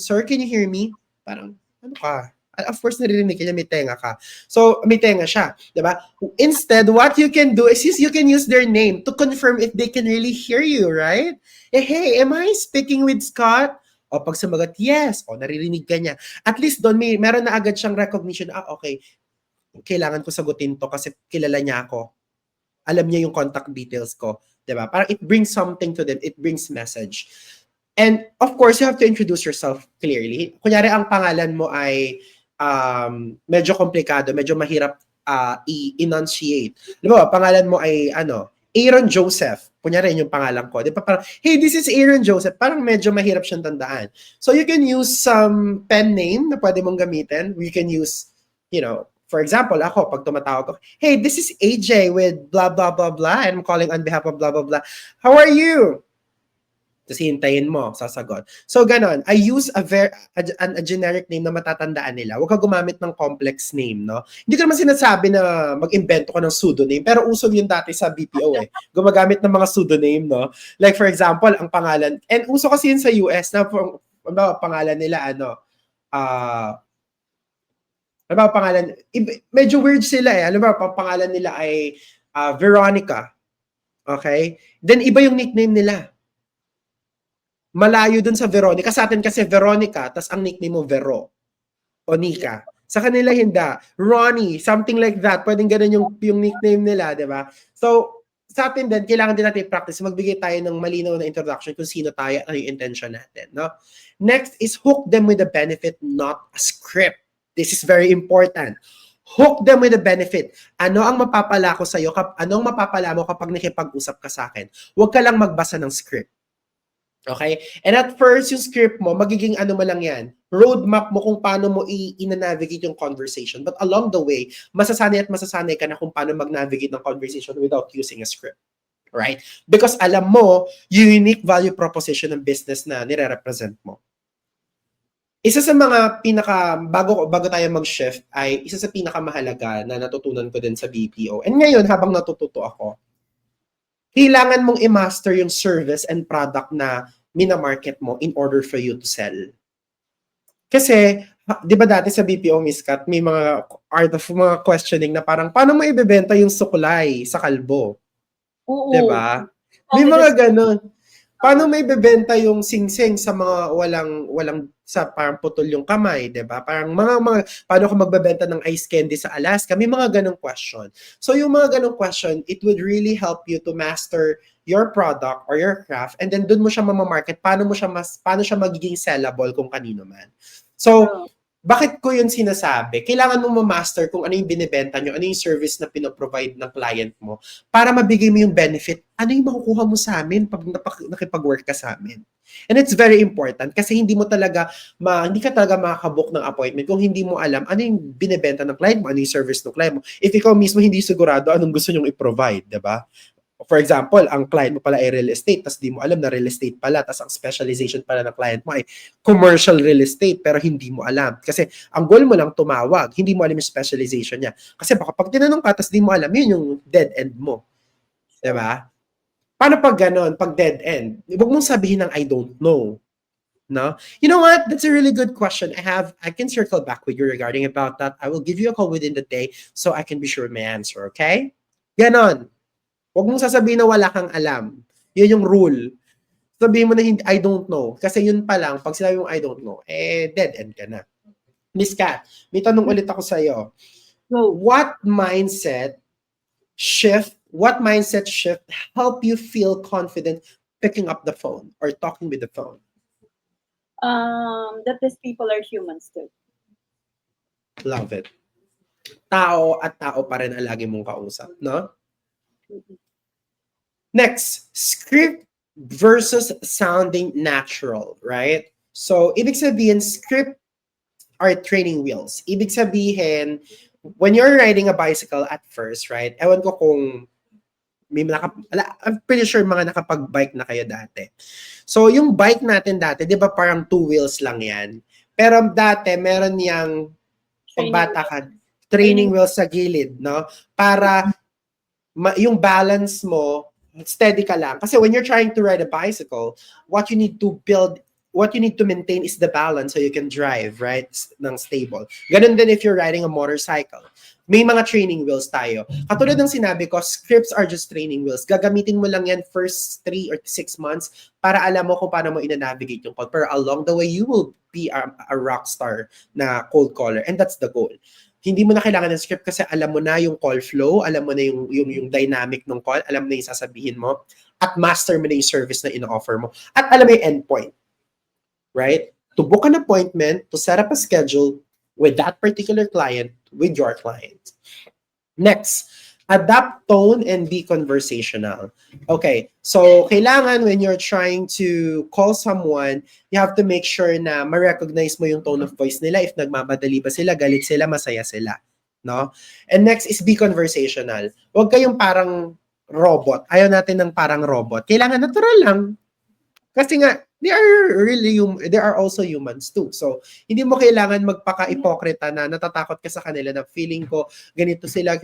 sir, can you hear me? Parang, ano ka? Of course, naririnig ka niya, may tenga ka. So, may tenga siya. Diba? Instead, what you can do is you can use their name to confirm if they can really hear you, right? Hey, am I speaking with Scott? O pag sumagot, yes. O, naririnig ka niya. At least doon, meron na agad siyang recognition. Okay, kailangan ko sagutin to kasi kilala niya ako. Alam niya yung contact details ko. Diba? Parang it brings something to them. It brings message. And of course, you have to introduce yourself clearly. Kunyari, ang pangalan mo ay medyo komplikado, medyo mahirap i-enunciate. Alam mo, pangalan mo ay Aaron Joseph. Kunyari yung pangalan ko. Di ba parang, hey, this is Aaron Joseph. Parang medyo mahirap siyang tandaan. So you can use some pen name na pwede mong gamitin. You can use, for example, ako, pag tumatawag ko, hey, this is AJ with blah, blah, blah, blah, and I'm calling on behalf of blah, blah, blah. How are you? Tapos hintayin mo, sasagot. So, ganon. I use a generic name na matatandaan nila. Huwag ka gumamit ng complex name, no? Hindi ko naman sinasabi na mag-invento ka ng pseudonym, pero uso yun dati sa BPO Gumagamit ng mga pseudonym, no? Like, for example, ang pangalan, and uso kasi yun sa US na pangalan nila, pangalan, medyo weird sila pangalan nila ay Veronica. Okay? Then, iba yung nickname nila. Malayo dun sa Veronica. Sa atin kasi Veronica, tas ang nickname mo Vero o Nika. Sa kanila hindi. Ronnie, something like that. Pwedeng ganun yung nickname nila, di ba? So, sa atin din, kailangan din natin practice. Magbigay tayo ng malinaw na introduction kung sino tayo, ano yung intention natin. No? Next is hook them with a benefit, not a script. This is very important. Hook them with a benefit. Ano ang mapapala ko sa'yo? Anong mapapala mo kapag nakipag-usap ka sa akin? Huwag ka lang magbasa ng script. Okay? And at first, yung script mo, magiging mo lang yan. Roadmap mo kung paano mo i-navigate yung conversation. But along the way, masasanay ka na kung paano mag-navigate ng conversation without using a script. Right? Because alam mo, yung unique value proposition ng business na nire-represent mo. Isa sa mga bago tayo mag-shift ay isa sa pinakamahalaga na natutunan ko din sa BPO. And ngayon, habang natututo ako, kailangan mong i-master yung service and product na minamarket mo in order for you to sell. Kasi, di ba dati sa BPO, Miss Kat, may mga art of mga questioning na parang, paano mo ibebenta yung suklay sa kalbo? Oo. Di ba? May mga ganun. Paano may bebenta yung singsing sa mga walang sa parang putol yung kamay, 'di ba? Parang mga paano ko magbebenta ng ice candy sa Alaska? May mga ganung question. So yung mga ganung question, it would really help you to master your product or your craft and then doon mo siya ma-market, paano siya magiging sellable kung kanino man. So bakit ko yun sinasabi? Kailangan mo ma-master kung ano yung binibenta nyo, ano yung service na pinoprovide ng client mo para mabigay mo yung benefit. Ano yung makukuha mo sa amin pag nakipag-work ka sa amin? And it's very important kasi hindi ka talaga makakabook ng appointment kung hindi mo alam ano yung binibenta ng client mo, ano yung service ng client mo. If ikaw mismo hindi sigurado anong gusto nyong i-provide, diba? For example, ang client mo pala ay real estate, tas di mo alam na real estate pala, tas ang specialization pala ng client mo ay commercial real estate, pero hindi mo alam. Kasi ang goal mo lang tumawag, hindi mo alam yung specialization niya. Kasi baka pag tinanong ka, tas di mo alam, yun yung dead end mo. Diba? Paano pag ganon, pag dead end? Huwag mong sabihin ng I don't know. No? You know what? That's a really good question. I can circle back with you regarding about that. I will give you a call within the day so I can be sure of my answer, okay? Ganon. Huwag mong sasabihin na wala kang alam. Yun yung rule. Sabihin mo na I don't know. Kasi yun pa lang, pag sinabi mo I don't know, dead end ka na. Miss Kat, may tanong ulit ako sa'yo. What mindset shift help you feel confident picking up the phone or talking with the phone? That these people are humans too. Love it. Tao at tao pa rin ang lagi mong kausap, no? Mhm. Next, script versus sounding natural, right? So, ibig sabihin, script are training wheels. Ibig sabihin, when you're riding a bicycle at first, right? Ewan ko kung I'm pretty sure mga nakapag-bike na kayo dati. So, yung bike natin dati, di ba parang 2 wheels lang yan? Pero dati, meron yang pagbata ka, training wheels sa gilid, no? Para yung balance mo, steady ka lang. Kasi when you're trying to ride a bicycle, what you need to maintain is the balance so you can drive, right? Ng stable. Ganun din if you're riding a motorcycle. May mga training wheels tayo. Katulad ng sinabi ko, scripts are just training wheels. Gagamitin mo lang yan first 3 or 6 months para alam mo kung paano mo ina-navigate yung call. Pero along the way, you will be a rock star na cold caller. And that's the goal. Hindi mo na kailangan ng script kasi alam mo na yung call flow, alam mo na yung dynamic ng call, alam mo na yung sasabihin mo, at master mo na yung service na ina-offer mo. At alam mo yung endpoint. Right? To book an appointment, to set up a schedule with that particular client, with your client. Next, adapt tone and be conversational. Okay, so kailangan when you're trying to call someone, you have to make sure na ma-recognize mo yung tone of voice nila. If nagmamadali ba sila, galit sila, masaya sila. No? And next is be conversational. Huwag kayong parang robot. Ayaw natin ng parang robot. Kailangan natural lang. Kasi nga, they are also humans too. So, hindi mo kailangan magpaka-ipokrita na natatakot ka sa kanila na feeling ko, ganito sila,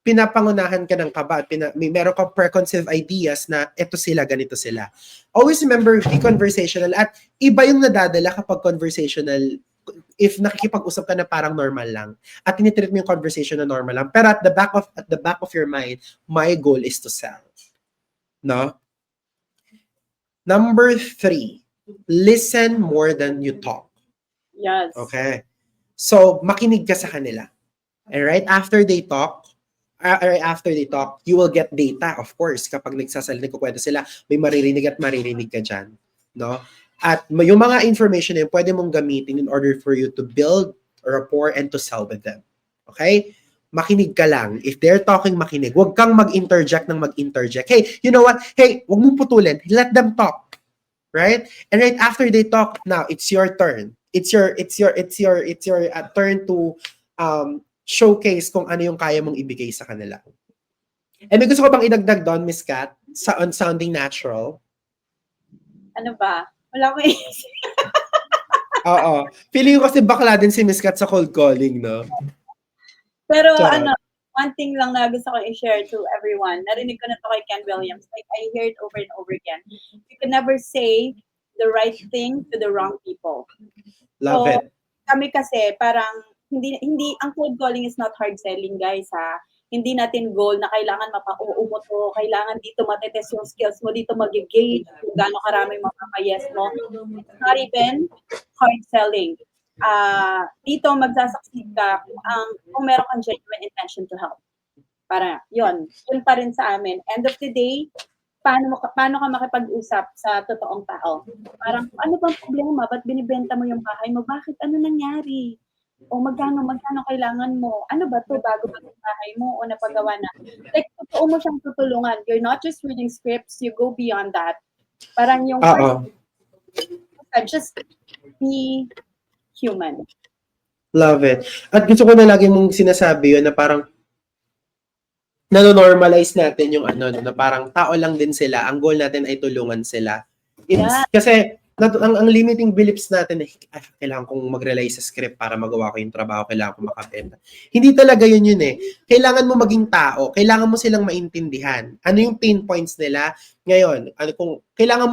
pinapangunahan ka ng kaba, meron kang preconceived ideas na eto sila, ganito sila. Always remember, be conversational at iba yung nadadala kapag conversational if nakikipag-usap ka na parang normal lang at tinitreat mo yung conversation na normal lang. Pero at the back of your mind, my goal is to sell. No? Number 3, listen more than you talk. Yes. Okay. So, makinig ka sa kanila. And right after they talk, you will get data, of course. Kapag nagkukwento sila, may maririnig ka dyan. No? At yung mga information na yun, pwede mong gamitin in order for you to build a rapport and to sell with them. Okay? Makinig ka lang. If they're talking, makinig. Huwag kang mag-interject ng mag-interject. Hey, you know what? Hey, huwag mong putulin. Let them talk. Right? And right after they talk, now it's your turn. It's your turn to showcase kung ano yung kaya mong ibigay sa kanila. And may gusto ko bang idagdag doon, Miss Kat, on sounding natural? Ano ba? Wala ko isip. Oo. Feeling ko kasi bakla din si Miss Kat sa cold calling, no? Pero Charot. one thing lang na gusto ko i-share to everyone. Narinig ko na to kay Ken Williams. Like, I hear it over and over again. You can never say the right thing to the wrong people. Love it. Kami kasi parang hindi ang cold calling is not hard selling, guys, ha. Hindi natin goal na kailangan mapa-oo mo to, kailangan dito matetest yung skills mo, dito mag-gauge kung gaano karami mapapa-yes mo. It's not even hard selling. Dito magsasucceed ka kung meron kang genuine intention to help. Para yun pa rin sa amin. End of the day, paano ka makipag-usap sa totoong tao? Parang, ano bang problema? Ba't binibenta mo yung bahay mo? Bakit? Ano nangyari? O magkano kailangan mo? Ano ba to? Bago ba yung bahay mo? O napagawa na? Like, totoo mo siyang tutulungan. You're not just reading scripts, you go beyond that. Parang yung just be human. Love it. At gusto ko na lagi mong sinasabi yun na parang nano-normalize natin yung na parang tao lang din sila. Ang goal natin ay tulungan sila. Kasi ang limiting beliefs natin kailangan kong mag-rely sa script para magawa ko yung trabaho, kailangan ko makabenta. Hindi talaga yun eh. Kailangan mo maging tao, kailangan mo silang maintindihan. Ano yung pain points nila? Ngayon, kailangan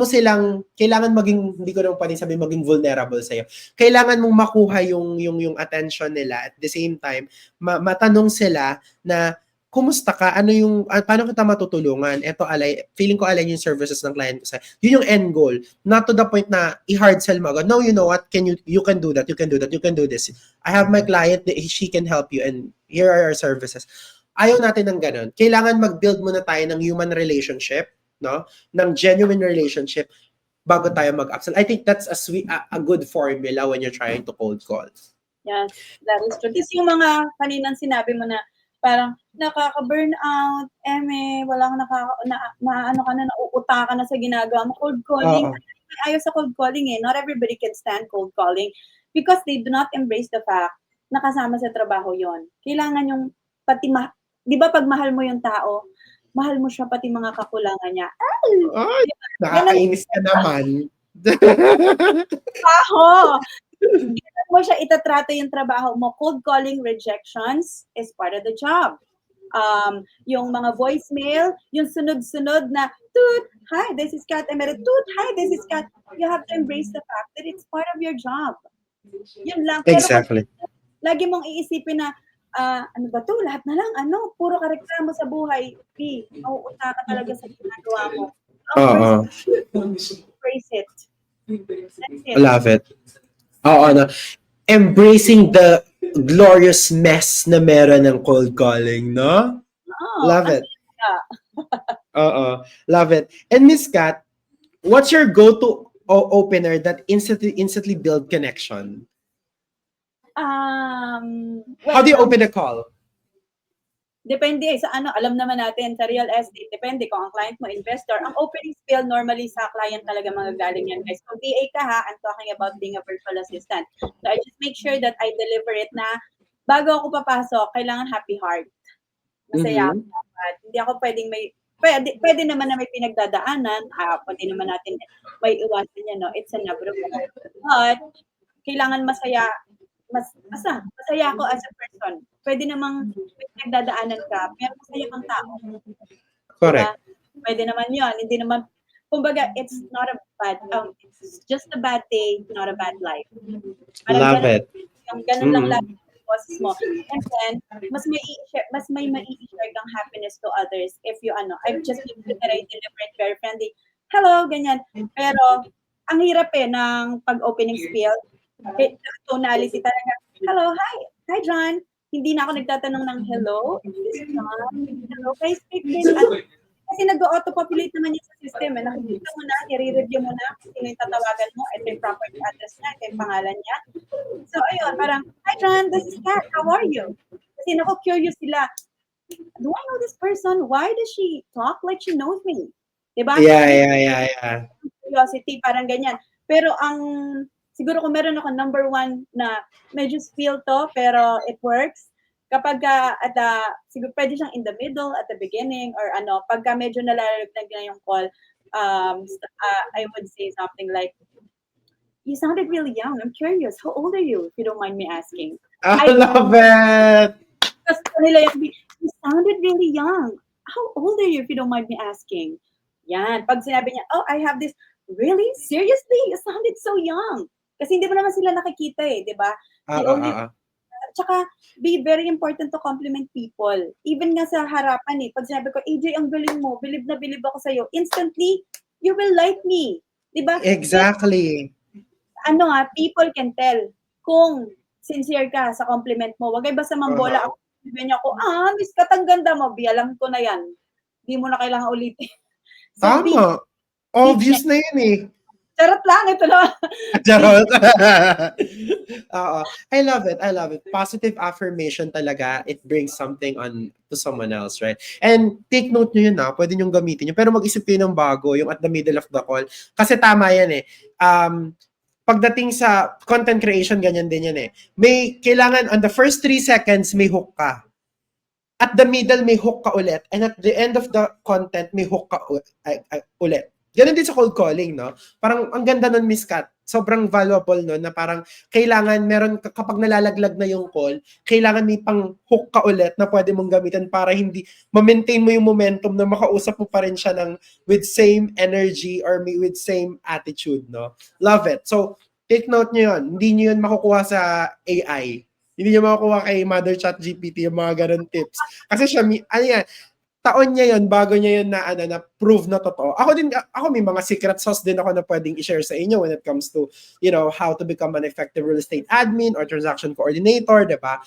maging, hindi ko naman pwedeng sabihin maging vulnerable sa'yo. Kailangan mong makuha yung attention nila. At the same time, matanong sila na, kumusta ka? Paano kita matutulungan? Feeling ko align yung services ng client ko sa. Yun yung end goal. Not to the point na i-hard sell mo. No, you know what? You can do that. You can do that. You can do this. I have my client, she can help you and here are our services. Ayaw natin ng ganun. Kailangan mag-build muna tayo ng human relationship, no? Ng genuine relationship. bago tayo mag-upsell. I think that's a good formula when you're trying to cold call. Yes, that is true. Kasi yung mga kaninang sinabi mo na parang nakaka-burn out, walang ano ka na, nauuta ka na sa ginagawa mo, cold calling. Ayaw sa cold calling eh. Not everybody can stand cold calling because they do not embrace the fact na kasama sa trabaho yon. Kailangan yung pati, di ba pag mahal mo yung tao, mahal mo siya pati mga kakulangan niya. Ay, nakakainis ka naman. Trabaho! Hindi mo siya itatrato yung trabaho mo. Cold calling rejections is part of the job. Yung mga voicemail, yung sunod-sunod na, Toot, hi, this is Kat Emery. Toot, hi, this is Kat. You have to embrace the fact that it's part of your job. Yun lang. Exactly. Pero lagi mong iisipin na, ano ba to? Lahat na lang, puro ka reklamo sa buhay. Nauuta ka talaga sa ginagawa mo. Embrace it. That's it. Love it. Oo, no. Embracing the glorious mess na meron ng cold calling, no? Love it. Love it. And Miss Kat, what's your go-to opener that instantly build connection? How do you open a call? Depende sa alam naman natin sa real estate, depende kung ang client mo investor. Ang opening spiel normally sa client talaga magagaling yan, guys. Kung VA ka ha, I'm talking about being a virtual assistant. So I just make sure that I deliver it na bago ako papasok, kailangan happy heart. Masaya ako. Hindi ako pwedeng pwede naman na may pinagdadaanan, pwede naman natin may iwasan yan, no? It's inevitable. But kailangan masaya ako as a person. Pwede namang may pinagdadaanan ka, pero masaya kang tao. Correct. Diba? Pwede naman yun. Hindi naman, kumbaga, it's not a bad, it's just a bad day, not a bad life. Love it. Ganun lang lang yung boses mo. And then, mas may mai-share kang happiness to others if you, I've just been that I deliver it very friendly. Hello, ganyan. Pero, ang hirap ng pag-opening spiel. Tonality talaga. Hello, hi John. Hindi na ako nagtatanong ng hello. Hello, can I speak this? Kasi nag-auto-populate naman yung sa system. Nakikita mo na, i-review mo na kung sino yung tatawagan mo, ito yung property address niya, ito yung pangalan niya. So, ayun, parang, hi John, this is Kat, how are you? Kasi curious sila, do I know this person? Why does she talk like she knows me? Diba? Yeah. Curiosity, parang ganyan. Pero siguro kung meron ako number one na medyo spill to, pero it works. Kapag siguro pwede siyang in the middle, at the beginning, or pagka medyo nalalaglag na yung call, I would say something like, you sounded really young. I'm curious. How old are you, if you don't mind me asking? I love it! Kasi nila you sounded really young. How old are you, if you don't mind me asking? Yan. Pag sinabi niya, oh, I have this, really? Seriously? You sounded so young. Kasi hindi mo naman sila nakikita di ba? Tsaka, be very important to compliment people. Even nga sa harapan pag sinabi ko, AJ, ang galing mo, bilib na bilib ako sa'yo, instantly, you will like me. Di ba? Exactly. People can tell kung sincere ka sa compliment mo. Wag ay basta mambola ako. Sabihin niya ako, Miss Kat, ang ganda mo. Biyalang ko na yan. Hindi mo na kailangan ulitin. So, tama. Obvious na yun Charot lang, ito na. Charot. I love it. Positive affirmation talaga, it brings something on to someone else, right? And take note nyo yun pwede nyo gamitin yun. Pero mag-isip kayo ng bago, yung at the middle of the call. Kasi tama yan pagdating sa content creation, ganyan din yan May kailangan, on the first 3 seconds, may hook ka. At the middle, may hook ka ulit. And at the end of the content, may hook ka ulit. Ganun din sa cold calling, no? Parang ang ganda nun, Miss Kat. Sobrang valuable nun na parang kailangan meron, kapag nalalaglag na yung call, kailangan may pang hook ka ulit na pwede mong gamitin para hindi, ma-maintain mo yung momentum na makausap mo pa rin siya with same energy or with same attitude, no? Love it. So, take note nyo yun. Hindi nyo yun makukuha sa AI. Hindi nyo makukuha kay Mother Chat GPT yung mga ganun tips. Kasi siya, taon niya yun, bago niya yun na prove na totoo. Ako may mga secret sauce din ako na pwedeng i-share sa inyo when it comes to, how to become an effective real estate admin or transaction coordinator, diba?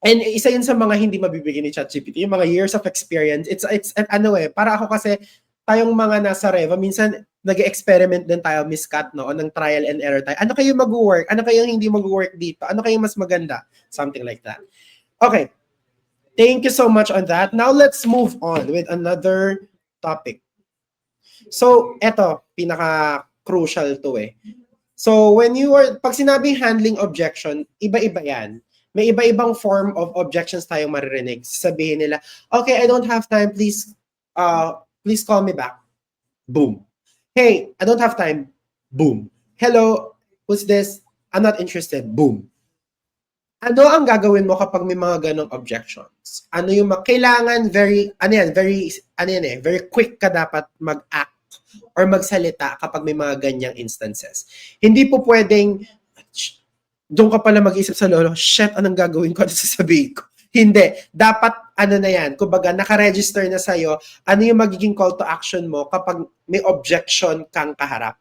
And isa yun sa mga hindi mabibigyan ni ChatGPT, yung mga years of experience. It's para ako kasi, tayong mga nasa Reva, minsan, nag-experiment din tayo, Miss Kat, no, ng trial and error tayo. Ano kayo mag-work? Ano kayo hindi mag-work dito? Ano kayo mas maganda? Something like that. Okay. Thank you so much on that. Now, let's move on with another topic. So, eto, pinaka-crucial to eh. So, pag sinabing handling objection, iba-iba yan. May iba-ibang form of objections tayong maririnig. Sabihin nila, okay, I don't have time, please call me back. Boom. Hey, I don't have time. Boom. Hello, who's this? I'm not interested. Boom. Ano ang gagawin mo kapag may mga ganong objections? Ano yung kailangan very quick ka dapat mag-act or magsalita kapag may mga ganyang instances. Hindi po pwedeng doon ka pala mag-isip sa lolo, shit, anong gagawin ko? Ano sasabihin ko? Hindi. Dapat, na yan, kumbaga, nakaregister na sa'yo, ano yung magiging call to action mo kapag may objection kang kaharap.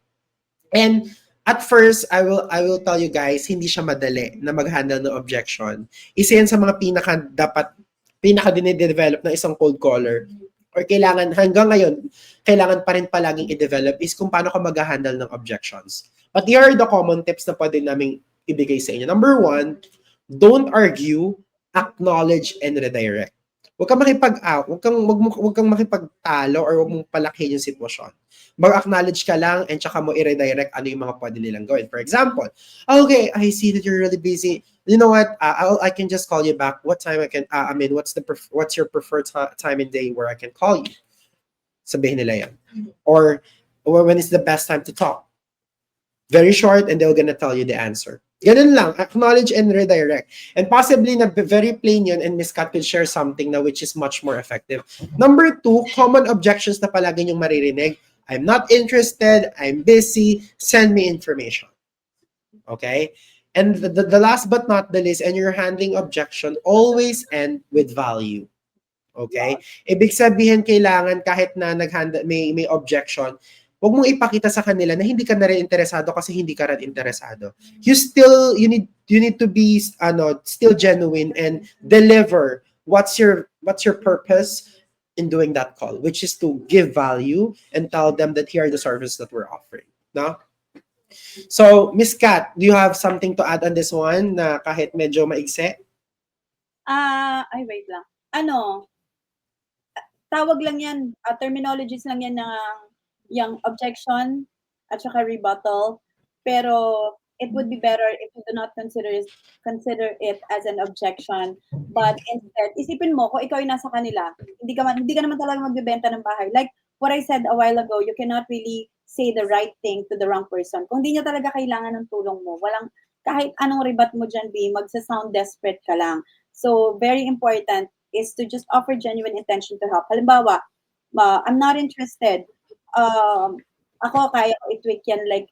And at first, I will tell you guys, hindi siya madali na mag-handle ng objection. Isa yan sa mga pinaka dinidevelop ng isang cold caller. Or kailangan, hanggang ngayon, kailangan pa rin palaging i-develop is kung paano ka mag-handle ng objections. But here are the common tips na pwede namin ibigay sa inyo. Number 1, don't argue, acknowledge, and redirect. Huwag kang makipagtalo or huwag mong palakihin yung sitwasyon. Mag-acknowledge ka lang and tsaka mo i-redirect ano yung mga pwede nilang gawin. For example, okay, I see that you're really busy. You know what? I can just call you back. What time I can? What's your preferred time and day where I can call you? Sabihin nila yan. Or when is the best time to talk? Very short, and they're gonna tell you the answer. Ganun lang, acknowledge and redirect. And possibly na very plain yun, and Ms. Kat could share something na which is much more effective. Number 2, common objections na palagi niyong maririnig. I'm not interested, I'm busy, send me information. Okay? And the last but not the least, and you're handling objection, always end with value. Okay? Ibig sabihin, kailangan kahit na may objection, huwag mong ipakita sa kanila na hindi ka na rin interesado kasi hindi ka rin interesado. You need to be still genuine and deliver what's your purpose in doing that call, which is to give value and tell them that here are the services that we're offering. No? So, Miss Kat, do you have something to add on this one na kahit medyo maigse? Wait lang. Tawag lang yan, terminologies lang yan ng yung objection at saka rebuttal. Pero it would be better if you do not consider it as an objection, but instead, isipin mo, kung ikaw ay nasa kanila, hindi ka naman talaga magbebenta ng bahay. Like what I said a while ago, you cannot really say the right thing to the wrong person. Kung hindi niya talaga kailangan ng tulong mo, kahit anong rebut mo dyan, magsa-sound desperate ka lang. So, very important is to just offer genuine intention to help. Halimbawa, I'm not interested. Ako, kaya ko i-tweak yan, like,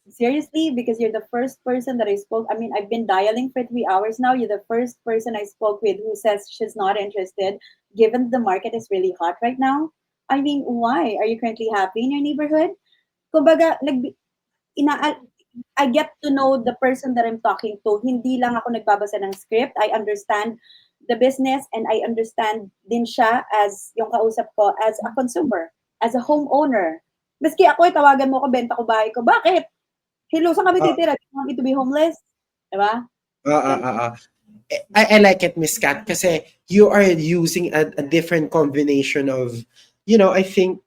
seriously, because you're the first person that I spoke. I mean, I've been dialing for 3 hours now. You're the first person I spoke with who says she's not interested, given the market is really hot right now. I mean, why? Are you currently happy in your neighborhood? Kumbaga, I get to know the person that I'm talking to. Hindi lang ako nagbabasa ng script. I understand the business and I understand din siya as yung kausap ko as a consumer, as a homeowner. Maski ako, tawagan mo ko, benta ko bahay ko. Bakit? Hello, saan kami titira? Do you want me to be homeless? Diba? I like it, Miss Kat, kasi you are using a different combination of, I think,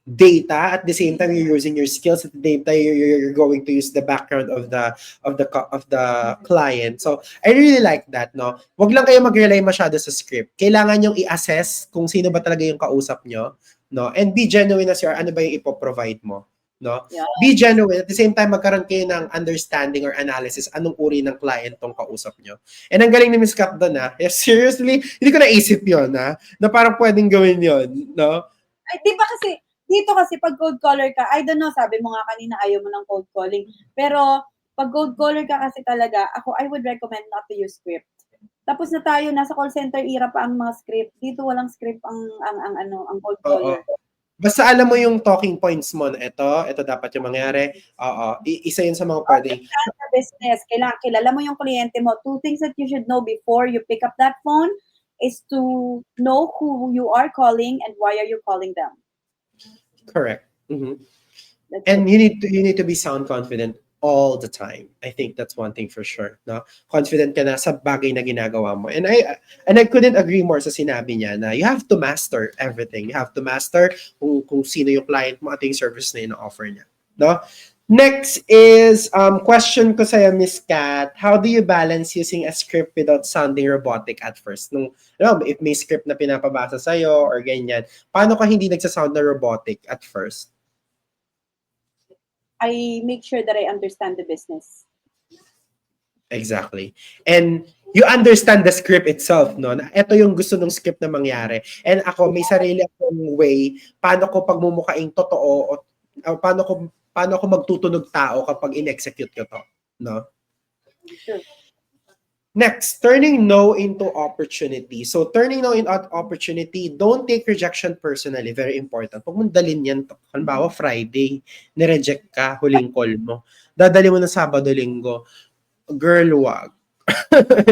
data. At the same time, you're using your skills. At the same time, you're going to use the background of the client. So I really like that. No, wag lang kayo mag-rely masyado sa script. Kailangan yung i-assess kung sino ba talaga yung kausap nyo. No, and be genuine as ano ba yung ipo-provide mo. No, yeah. Be genuine. At the same time, magkaroon kayo ng understanding or analysis anong uri ng client tong kausap nyo. And ang galing ni Ms. Kat doon, seriously, hindi ko naisip yun, na parang pwedeng gawin yun, no? Ay, di ba kasi, dito kasi pag cold caller ka, I don't know, sabi mo nga kanina ayaw mo ng cold calling. Pero pag cold caller ka kasi talaga, I would recommend not to use script. Tapos na tayo, nasa call center era pa ang mga script. Dito walang script ang cold caller. Basta alam mo yung talking points mo na ito dapat yung mangyari. Isa yun sa mga pwedeng. Business, kilala mo yung kliyente mo. 2 things that you should know before you pick up that phone is to know who you are calling and why are you calling them. Correct. Mhm. That's And it. you need to be sound confident all the time. I think that's one thing for sure. No, confident ka na sa bagay na ginagawa mo. And I couldn't agree more sa sinabi niya na you have to master everything. You have to master kung sino yung client mo at yung service na ino-offer niya. No. Next is question ko sa'yo, Miss Kat. How do you balance using a script without sounding robotic at first? If may script na pinapabasa sa'yo or ganyan, paano ka hindi nagsasound na robotic at first? I make sure that I understand the business. Exactly. And you understand the script itself, no? Na ito yung gusto ng script na mangyari. And ako, may sarili akong way paano ko pagmumukaing totoo o paano ko magtutunog tao kapag in-execute ko to, no? Sure. Next, turning no into opportunity. So, turning no into opportunity, don't take rejection personally. Very important. Huwag mong dalhin yan. Halimbawa, Friday, nireject ka, huling call mo. Dadali mo na Sabado, Linggo. Girl, wag.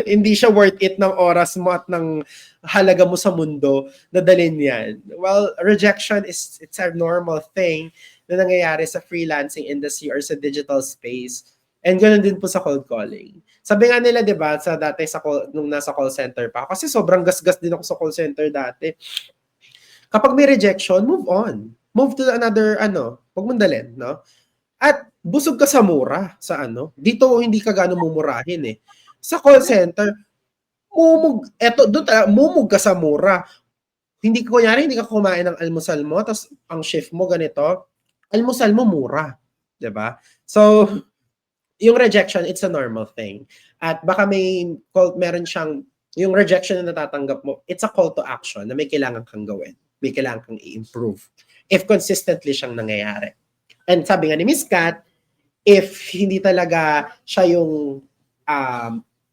Hindi siya worth it ng oras mo at ng halaga mo sa mundo na dalhin yan. Well, rejection it's a normal thing na nangyayari sa freelancing industry or sa digital space. And ganoon din po sa cold calling. Sabi nga nila, di ba, sa dati nung nasa call center pa, kasi sobrang gasgas din ako sa call center dati. Kapag may rejection, move on. Move to another, huwag mong dalhin, no? At busog ka sa mura, sa dito hindi ka gano'ng mumurahin eh. Sa call center, mumug ka sa mura. Hindi ka kumain ng almusal mo, tapos ang shift mo ganito, almusal mo mura. Diba? So, yung rejection, it's a normal thing. At baka meron siyang, yung rejection na natatanggap mo, it's a call to action na may kailangan kang gawin. May kailangan kang i-improve. If consistently siyang nangyayari. And sabi nga ni Miss Kat, if hindi talaga siya yung,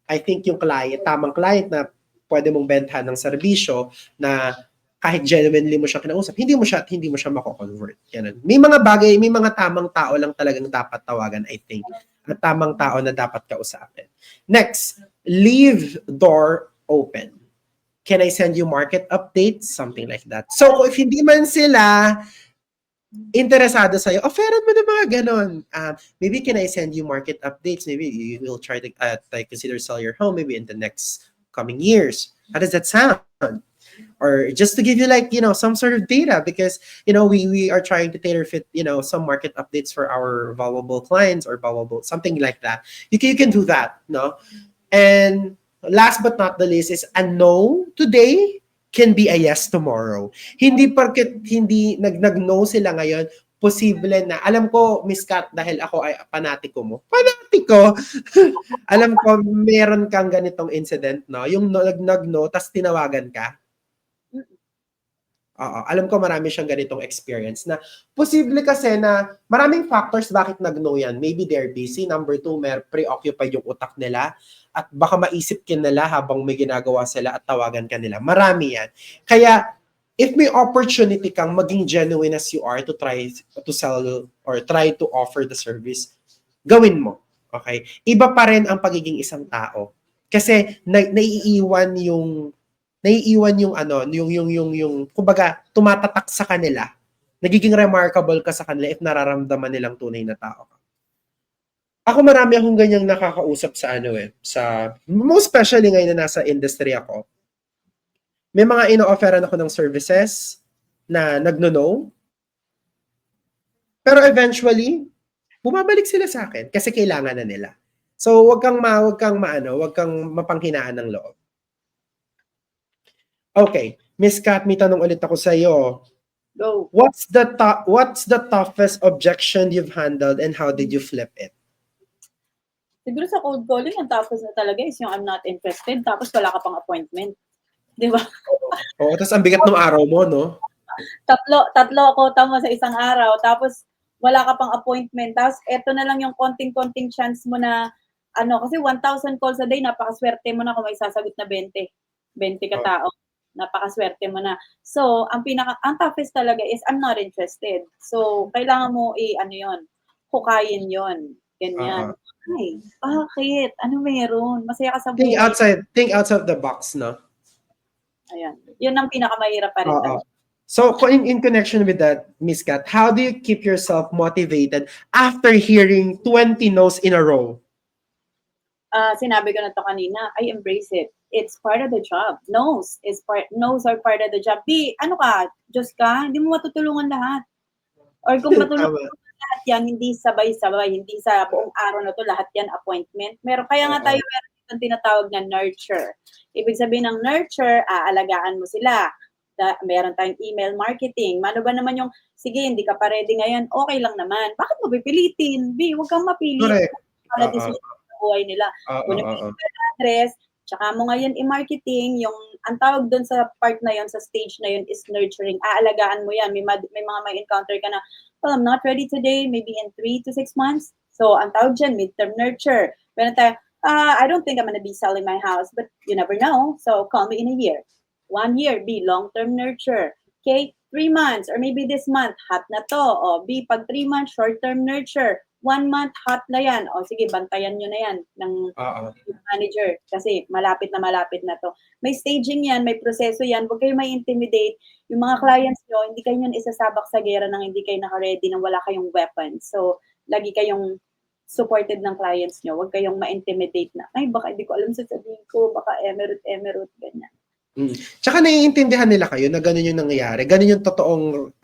I think yung tamang client na pwede mong bentahan ng serbisyo na kahit genuinely mo siya kinausap, hindi mo siya mako-convert. Ganun. May mga tamang tao lang talagang dapat tawagan, I think. At tamang tao na dapat kausapin. Next, leave door open. Can I send you market updates? Something like that. So, if hindi man sila interesado sa'yo, offeran mo na mga ganon. Maybe can I send you market updates? Maybe you will try to consider sell your home maybe in the next coming years. How does that sound? Or just to give you some sort of data because, we are trying to tailor fit, some market updates for our valuable clients or valuable, something like that. You can do that, no? And last but not the least is a no today can be a yes tomorrow. Hindi porket hindi nag-no sila ngayon, posible na, alam ko, Miss Kat, dahil ako ay panatiko mo. Panatiko! Alam ko, meron kang ganitong incident, no? Yung nag-no, tas tinawagan ka. Oo, alam ko marami siyang ganitong experience na posible kasi na maraming factors bakit nag-no yan. Maybe they're busy. Number 2, preoccupied yung utak nila at baka maisip kin nila habang may ginagawa sila at tawagan ka nila. Marami yan. Kaya if may opportunity kang maging genuine as you are to try to sell or try to offer the service, gawin mo. Okay? Iba pa rin ang pagiging isang tao. Kasi naiiwan yung kumbaga tumatatak sa kanila. Nagiging remarkable ka sa kanila if nararamdaman nilang tunay na tao ka. Ako marami akong ganyang nakakausap sa most especially ngayon na nasa industry ako. May mga ino-offeran ako ng services na nagno-no. Pero eventually, bumabalik sila sa akin kasi kailangan na nila. So, wag kang mapanghinaan ng loob. Okay, Miss Kat, may tanong ulit ako sa iyo. Go. What's the toughest objection you've handled and how did you flip it? Siguro sa cold calling, ang tapos na talaga is yung I'm not interested, tapos wala ka pang appointment. Di ba? Oo, tapos ang bigat ng araw mo, no? Tatlo quota mo sa isang araw, tapos wala ka pang appointment, tapos eto na lang yung konting chance mo na, kasi 1,000 calls a day, napakaswerte mo na kung may sasagot na 20 ka tao. Napakaswerte mo na. So, ang toughest talaga is I'm not interested. So, kailangan mo hukayin yon. Ganyan. Ay, bakit? Ano meron? Masaya ka sa buhay. Think outside the box, no? Ayan. Yun ang pinakamahirap pa rin Oo. talaga. So, in connection with that, Miss Kat, how do you keep yourself motivated after hearing 20 no's in a row? Sinabi ko na to kanina, I embrace it. It's part of the job. No's are part of the job. Ano ka, Diyos ka, hindi mo matutulungan lahat. Or kung matulungan Tama. lahat yan, hindi sabay-sabay, hindi sa buong araw na to, lahat yan appointment. Kaya nga tayo meron itong tinatawag na nurture. Ibig sabihin ng nurture, aalagaan mo sila. Meron tayong email marketing. Mano ba naman yung, sige, hindi ka pa ready ngayon, okay lang naman. Bakit mo pipilitin? Huwag kang mapilit. Correct. Para decision sa buhay nila. Kunin mo yung email address, tsaka mo ngayon i-marketing, ang tawag doon sa part na yon, sa stage na yon is nurturing. Aalagaan mo yan. May mga may encounter ka na, well, I'm not ready today, maybe in 3 to 6 months. So, ang tawag dyan, midterm nurture. Meron tayo, I don't think I'm gonna be selling my house, but you never know. So, call me in a year. 1 year, long-term nurture. Okay? 3 months, or maybe this month, hot na to. O, pag 3 months, short-term nurture. 1 month, hot na yan. O, sige, bantayan nyo na yan ng manager kasi malapit na to. May staging yan, may proseso yan. Huwag kayo may intimidate. Yung mga clients nyo, hindi kayo yun isasabak sa gera nang hindi kayo naka-ready, nang wala kayong weapons. So, lagi kayong supported ng clients nyo. Huwag kayong ma-intimidate na, ay, baka hindi ko alam sasabihin ko, baka emerald, ganyan. Tsaka naiintindihan nila kayo na ganun yung nangyayari. Ganun yung totoong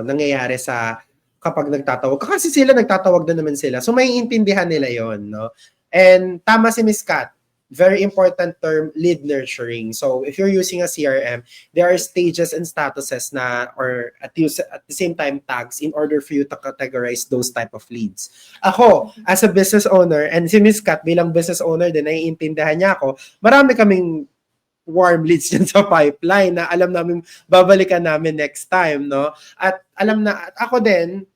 nangyayari sa kapag nagtatawag. Kasi sila nagtatawag na naman sila. So maiintindihan nila yon, no? And tama si Miss Kat. Very important term, lead nurturing. So if you're using a CRM, there are stages and statuses or at the same time tags in order for you to categorize those type of leads. Ako, as a business owner, and si Miss Kat bilang business owner din, naiintindihan niya ako, marami kaming warm leads dyan sa pipeline na alam namin babalikan namin next time, no? At alam na, at ako din,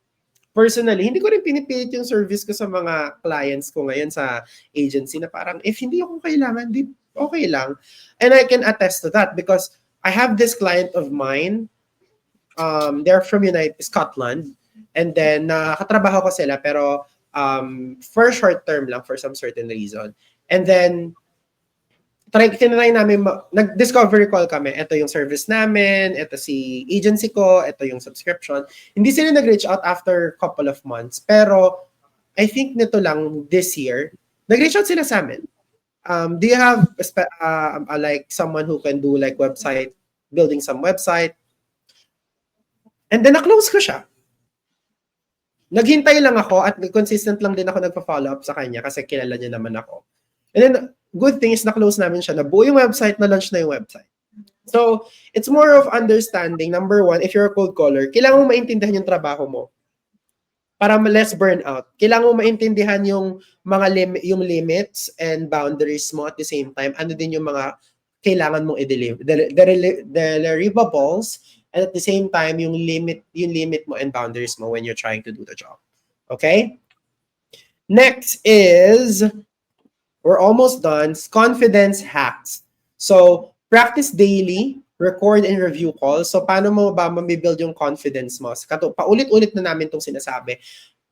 personally, hindi ko rin pinipilit yung service ko sa mga clients ko ngayon sa agency na parang, if hindi ako kailangan, di okay lang. And I can attest to that because I have this client of mine, they're from Scotland, and then nakatrabaho ko sila, pero for short term lang, for some certain reason. And then, tinry namin, nag-discovery call kami. Ito yung service namin, ito si agency ko, ito yung subscription. Hindi sila nag-reach out after couple of months. Pero, I think nito lang this year, nag-reach out sila sa amin. Do you have like someone who can do like website, building some website? And then, na-close ko siya. Naghintay lang ako at consistent lang din ako nagpa-follow up sa kanya kasi kilala niya naman ako. And then, good thing is na-close namin siya. Nabuo yung website, na-launch na yung website. So, it's more of understanding. Number one, if you're a cold caller, kailangan mo maintindihan yung trabaho mo para less burnout. Kailangan mo maintindihan yung mga yung limits and boundaries mo at the same time. Ano din yung mga kailangan mong i-deliver. The deliverables, and at the same time, yung limit mo and boundaries mo when you're trying to do the job. Okay? Next is, we're almost done, confidence hacks. So, practice daily, record and review calls. So, paano mo ba mabibuild yung confidence mo? Paulit-ulit na namin itong sinasabi.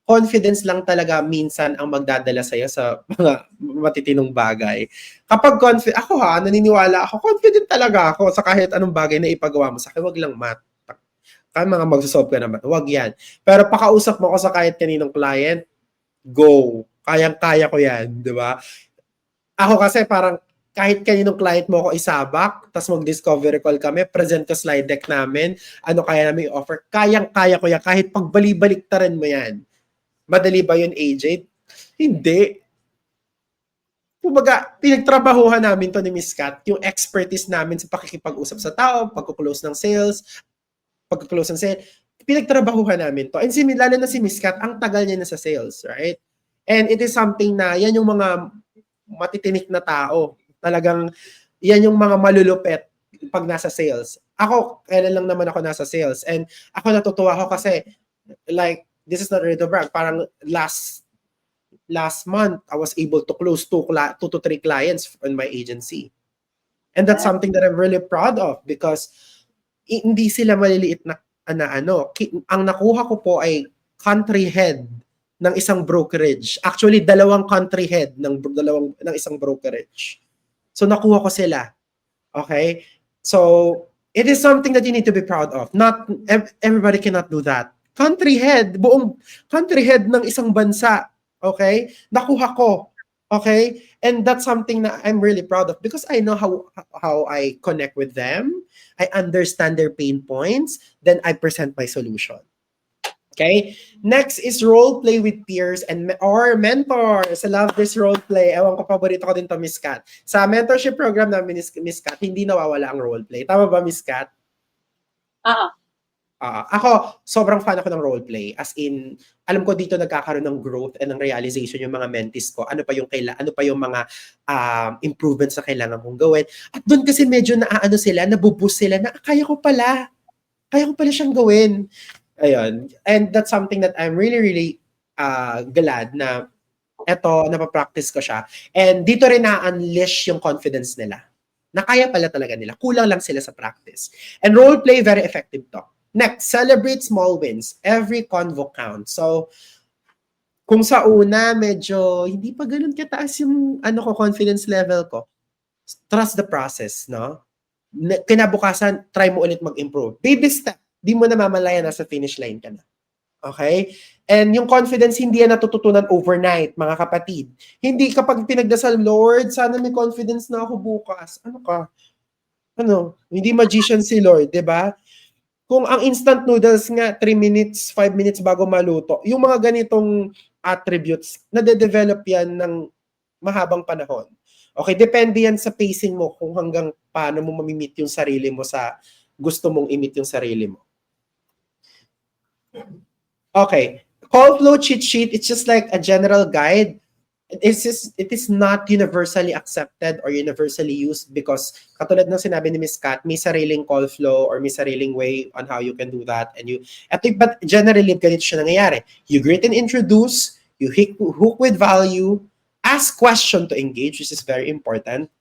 Confidence lang talaga minsan ang magdadala sa'yo sa mga matitinong bagay. Kapag ako naniniwala ako, confident talaga ako sa kahit anong bagay na ipagawa mo sa akin. Wag lang mga magsasolve ka naman. Wag yan. Pero pakausap mo ko sa kahit kaninong client, go. Kayang-kaya ko yan, di ba? Ako kasi parang kahit kaninong client mo ako isabak, tapos mag-discovery call kami, present ko slide deck namin, ano kaya namin i-offer, kayang-kaya ko yan, kahit pagbali-baliktaran mo yan. Madali ba yun, AJ? Hindi. Kumbaga, pinagtrabahuhan namin to ni Miss Kat, yung expertise namin sa pakikipag-usap sa tao, pagkuklose ng sales, pinagtrabahuhan namin to. And lalo na si Miss Kat, ang tagal niya na sa sales, right? And it is something na, yan yung mga matitinik na tao. Talagang, yan yung mga malulupet pag nasa sales. Ako, kailan lang naman ako nasa sales. And ako natutuwa ako kasi, like, this is not really to brag. Parang last month, I was able to close 2 to 3 clients in my agency. And that's something that I'm really proud of because hindi sila maliliit na Ang nakuha ko po ay country head ng isang brokerage. Actually, 2 country head ng isang brokerage. So, nakuha ko sila. Okay? So, it is something that you need to be proud of. Not everybody cannot do that. Country head, buong country head ng isang bansa, okay? Nakuha ko, okay? And that's something that I'm really proud of because I know how I connect with them. I understand their pain points, then I present my solution. Okay? Next is role play with peers and or mentors. I love this role play. Ewan ko, paborito ko din to, Miss Kat. Sa mentorship program namin, Miss Kat, hindi nawawala ang role play. Tama ba, Miss Kat? Ako, sobrang fan ako ng role play. As in, alam ko dito nagkakaroon ng growth and ng realization yung mga mentees ko. Ano pa yung mga improvements na kailangan kong gawin. At doon kasi medyo naaano sila, nabuboost sila na kaya ko pala siyang gawin. Ayun. And that's something that I'm really, really glad na eto, napapractice ko siya. And dito rin na-unleash yung confidence nila. Na kaya pala talaga nila. Kulang lang sila sa practice. And role play, very effective to. Next, celebrate small wins. Every convo counts. So, kung sa una, medyo hindi pa ganun kataas yung confidence level ko. Trust the process, no? Kinabukasan, try mo ulit mag-improve. Baby step. Di mo na mamalayan, nasa finish line ka na. Okay? And yung confidence, hindi yan natututunan overnight, mga kapatid. Hindi kapag pinagdasal, Lord, sana may confidence na ako bukas. Ano ka? Hindi magician si Lord, di ba? Kung ang instant noodles nga, 3 minutes, 5 minutes bago maluto, yung mga ganitong attributes, nade-develop yan ng mahabang panahon. Okay, depende yan sa pacing mo kung hanggang paano mo mamimit yung sarili mo sa gusto mong imit yung sarili mo. Okay, call flow cheat sheet, it's just like a general guide. It is not universally accepted or universally used because katulad ng sinabi ni Ms. Kat, may sariling call flow or may sariling way on how you can do that. But generally, ganito siya nangyayari. You greet and introduce, you hook with value, ask question to engage, which is very important,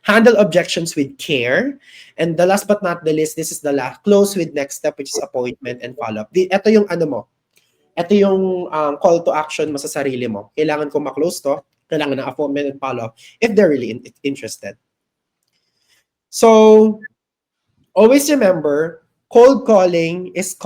handle objections with care, and the last but not the least, this is the last, close with next step, which is appointment and follow-up. Ito yung ito yung call to action mo sa sarili mo. Kailangan ko ma-close to, kailangan ng appointment and follow-up if they're really interested. So, always remember, cold calling is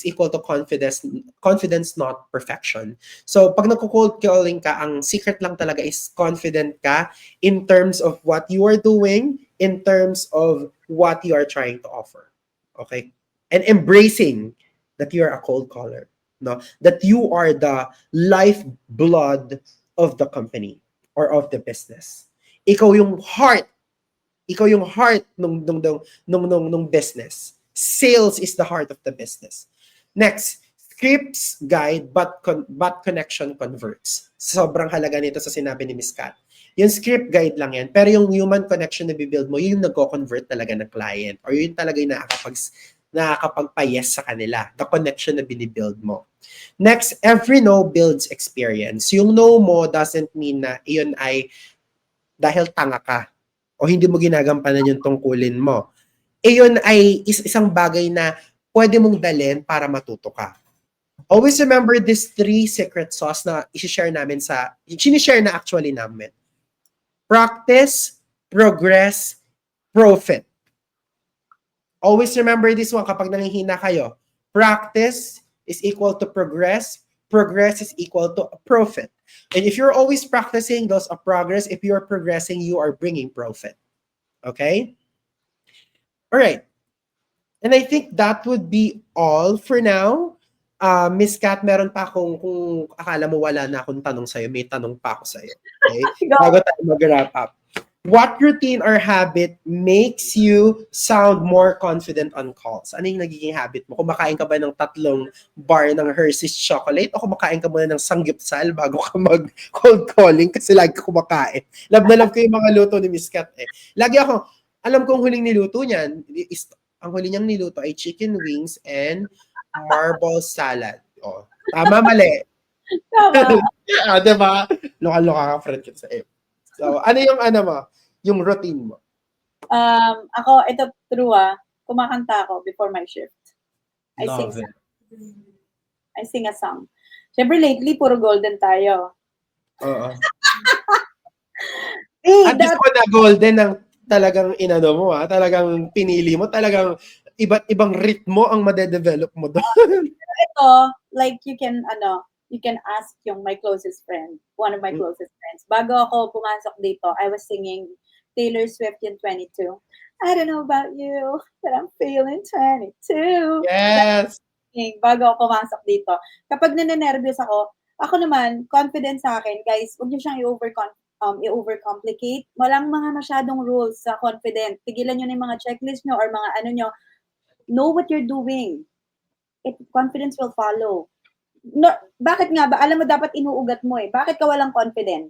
equal to confidence, not perfection. So, pag nagko-cold calling ka, ang secret lang talaga is confident ka in terms of what you are doing, in terms of what you are trying to offer. Okay? And embracing that you are a cold caller. No, that you are the lifeblood of the company or of the business. Ikaw yung heart nung business. Sales is the heart of the business. Next, scripts guide but connection converts. Sobrang halaga nito sa sinabi ni Ms. Kat. Yung script guide lang yan, pero yung human connection na bibuild mo, yun yung nagko-convert talaga ng client or yun talaga yung nakakapagpa-yes sa kanila, the connection na binibuild mo. Next, every no builds experience. Yung no mo doesn't mean na iyon ay dahil tanga ka o hindi mo ginagampanan yung tungkulin mo. Iyon ay isang bagay na pwede mong dalhin para matuto ka. Always remember these 3 secret sauce na i-share namin sinishare na actually namin. Practice, progress, profit. Always remember this one kapag nanghihina kayo. Practice is equal to progress. Progress is equal to profit. And if you're always practicing, those are progress. If you're progressing, you are bringing profit. Okay? All right. And I think that would be all for now. Miss Kat, meron pa akong, kung akala mo wala na akong tanong sa'yo, may tanong pa ako sa'yo. Okay? Bago tayo mag-wrap up. What routine or habit makes you sound more confident on calls? Ano yung nagiging habit mo? Kumakain ka ba ng 3 bar ng Hershey's chocolate o kumakain ka muna ng sanggipsal bago ka mag-cold calling kasi lagi ka kumakain? Love na love ko yung mga luto ni Miss Kat eh. Lagi ako, alam kong huling niluto niyan, ang huli niyang niluto ay chicken wings and marble salad. Oh, tama, mali. Tama. Diba? Loka-loka ka, friend kita sa iyo. So, ano yung routine mo? Ako, ito true kumakanta ako before my shift. I sing a song. Siyempre lately, puro golden tayo. Oo. At least mo na golden ng talagang inano mo talagang pinili mo, talagang iba't ibang ritmo ang madedevelop mo doon. Ito, like you can ask yung my closest friend, one of my closest friends. Bago ako pumasok dito, I was singing Taylor Swift in 22. I don't know about you, but I'm feeling 22. Yes. Bago ako pumasok dito. Kapag nane-nervous ako naman, confident sa akin, guys, huwag niyo siyang i-overcomplicate. Walang mga masyadong rules sa confident. Tigilan niyo na yung mga checklist niyo or mga ano niyo. Know what you're doing. Confidence will follow. No, bakit nga ba? Alam mo, dapat inuugat mo eh. Bakit ka walang confidence?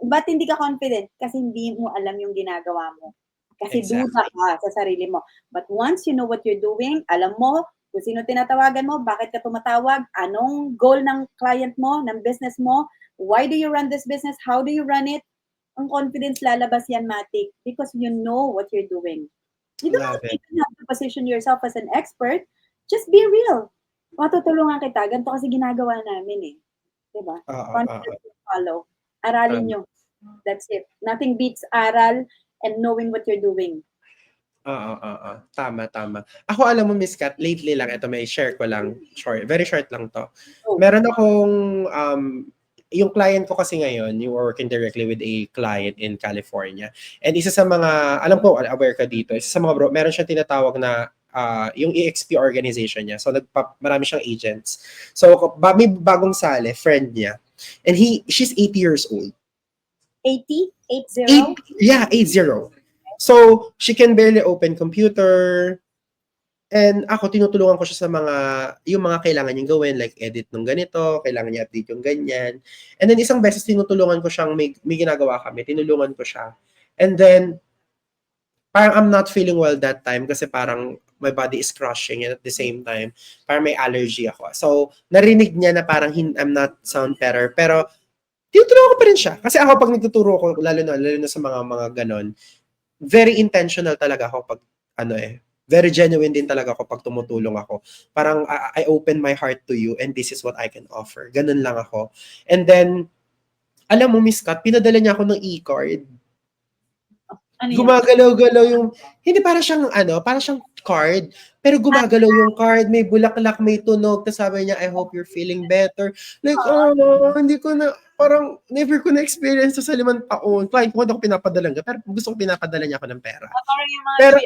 Ba't hindi ka confident? Kasi hindi mo alam yung ginagawa mo. Kasi Exactly. duda ka sa sarili mo. But once you know what you're doing, alam mo kung sino tinatawagan mo, bakit ka tumatawag, anong goal ng client mo, ng business mo, why do you run this business, how do you run it, ang confidence lalabas yan, Matic, because you know what you're doing. You don't Love it. even have to position yourself as an expert. Just be real. Matutulungan kita. Ganito kasi ginagawa namin eh. Diba? Confidence will follow. Aralin nyo. That's it. Nothing beats aral and knowing what you're doing. Tama. Ako alam mo, Miss Kat, lately lang, ito may share ko lang, very short lang to. Oh. Meron akong, yung client ko kasi ngayon, you are working directly with a client in California. And isa sa mga, alam ko, aware ka dito, isa sa mga meron siyang tinatawag na, yung EXP organization niya. So, marami siyang agents. So, may bagong sale, friend niya. And she's 80 years old. 80? 80? 80. So, she can barely open computer. And ako, tinutulungan ko siya sa yung mga kailangan niyang gawin, like edit ng ganito, kailangan niya update yung ganyan. And then, isang beses, tinutulungan ko siyang, may ginagawa kami, tinulungan ko siya. And then, parang I'm not feeling well that time kasi parang my body is crushing and at the same time, parang may allergy ako. So, narinig niya na parang I'm not sound better. Pero, tinutulungan ko pa rin siya. Kasi ako, pag nagtuturo ko, lalo na sa mga ganon, very intentional talaga ako pag, very genuine din talaga ako pag tumutulong ako. Parang, I open my heart to you and this is what I can offer. Ganun lang ako. And then, alam mo, Miss Kat, pinadala niya ako ng e-card. Gumagalaw-galaw yung, hindi para siyang card, pero gumagalaw yung card, may bulaklak, may tunog, tapos sabi niya, I hope you're feeling better. Like, hindi ko na, parang never ko na-experience sa 5 taon. Client ko, hindi ako pinapadalang ka, pero gusto ko pinapadala niya ako ng pera. Pero,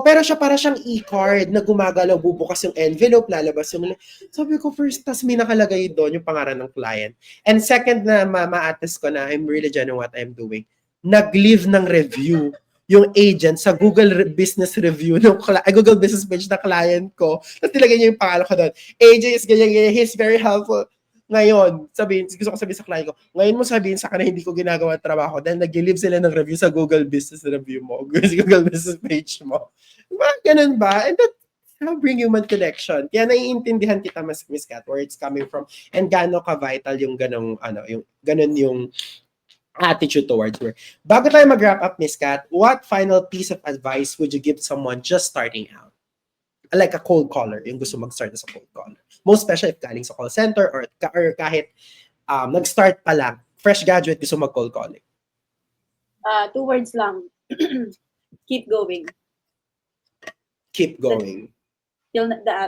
pero siya para siyang e-card na gumagalaw, bubukas yung envelope, lalabas yung, sabi ko first, tas may nakalagay doon yung pangalan ng client. And second na ma-attest ko na I'm really genuine what I'm doing. Nag-leave ng review yung agent sa Google Business Review ng Google Business page na client ko. Tapos nilagay niya yung pangalan ko doon. AJ is ganyan, he's very helpful. Ngayon, gusto ko sabihin sa client ko, ngayon mo sabihin sa kanila hindi ko ginagawa trabaho dahil nag-leave sila ng review sa Google Business Review mo, Google Business page mo. Ganun ba? And that how bring human connection. Kaya naiintindihan kita, Miss Kat, where it's coming from and gaano ka-vital yung ganong, yung attitude towards work. Bago tayo mag-wrap up, Miss Kat, what final piece of advice would you give someone just starting out? Like a cold caller, yung gusto mag-start as a cold caller. Most especially if galing sa call center or kahit nag-start pa lang, fresh graduate, gusto mag-cold calling. 2 words lang. Keep going. Keep going.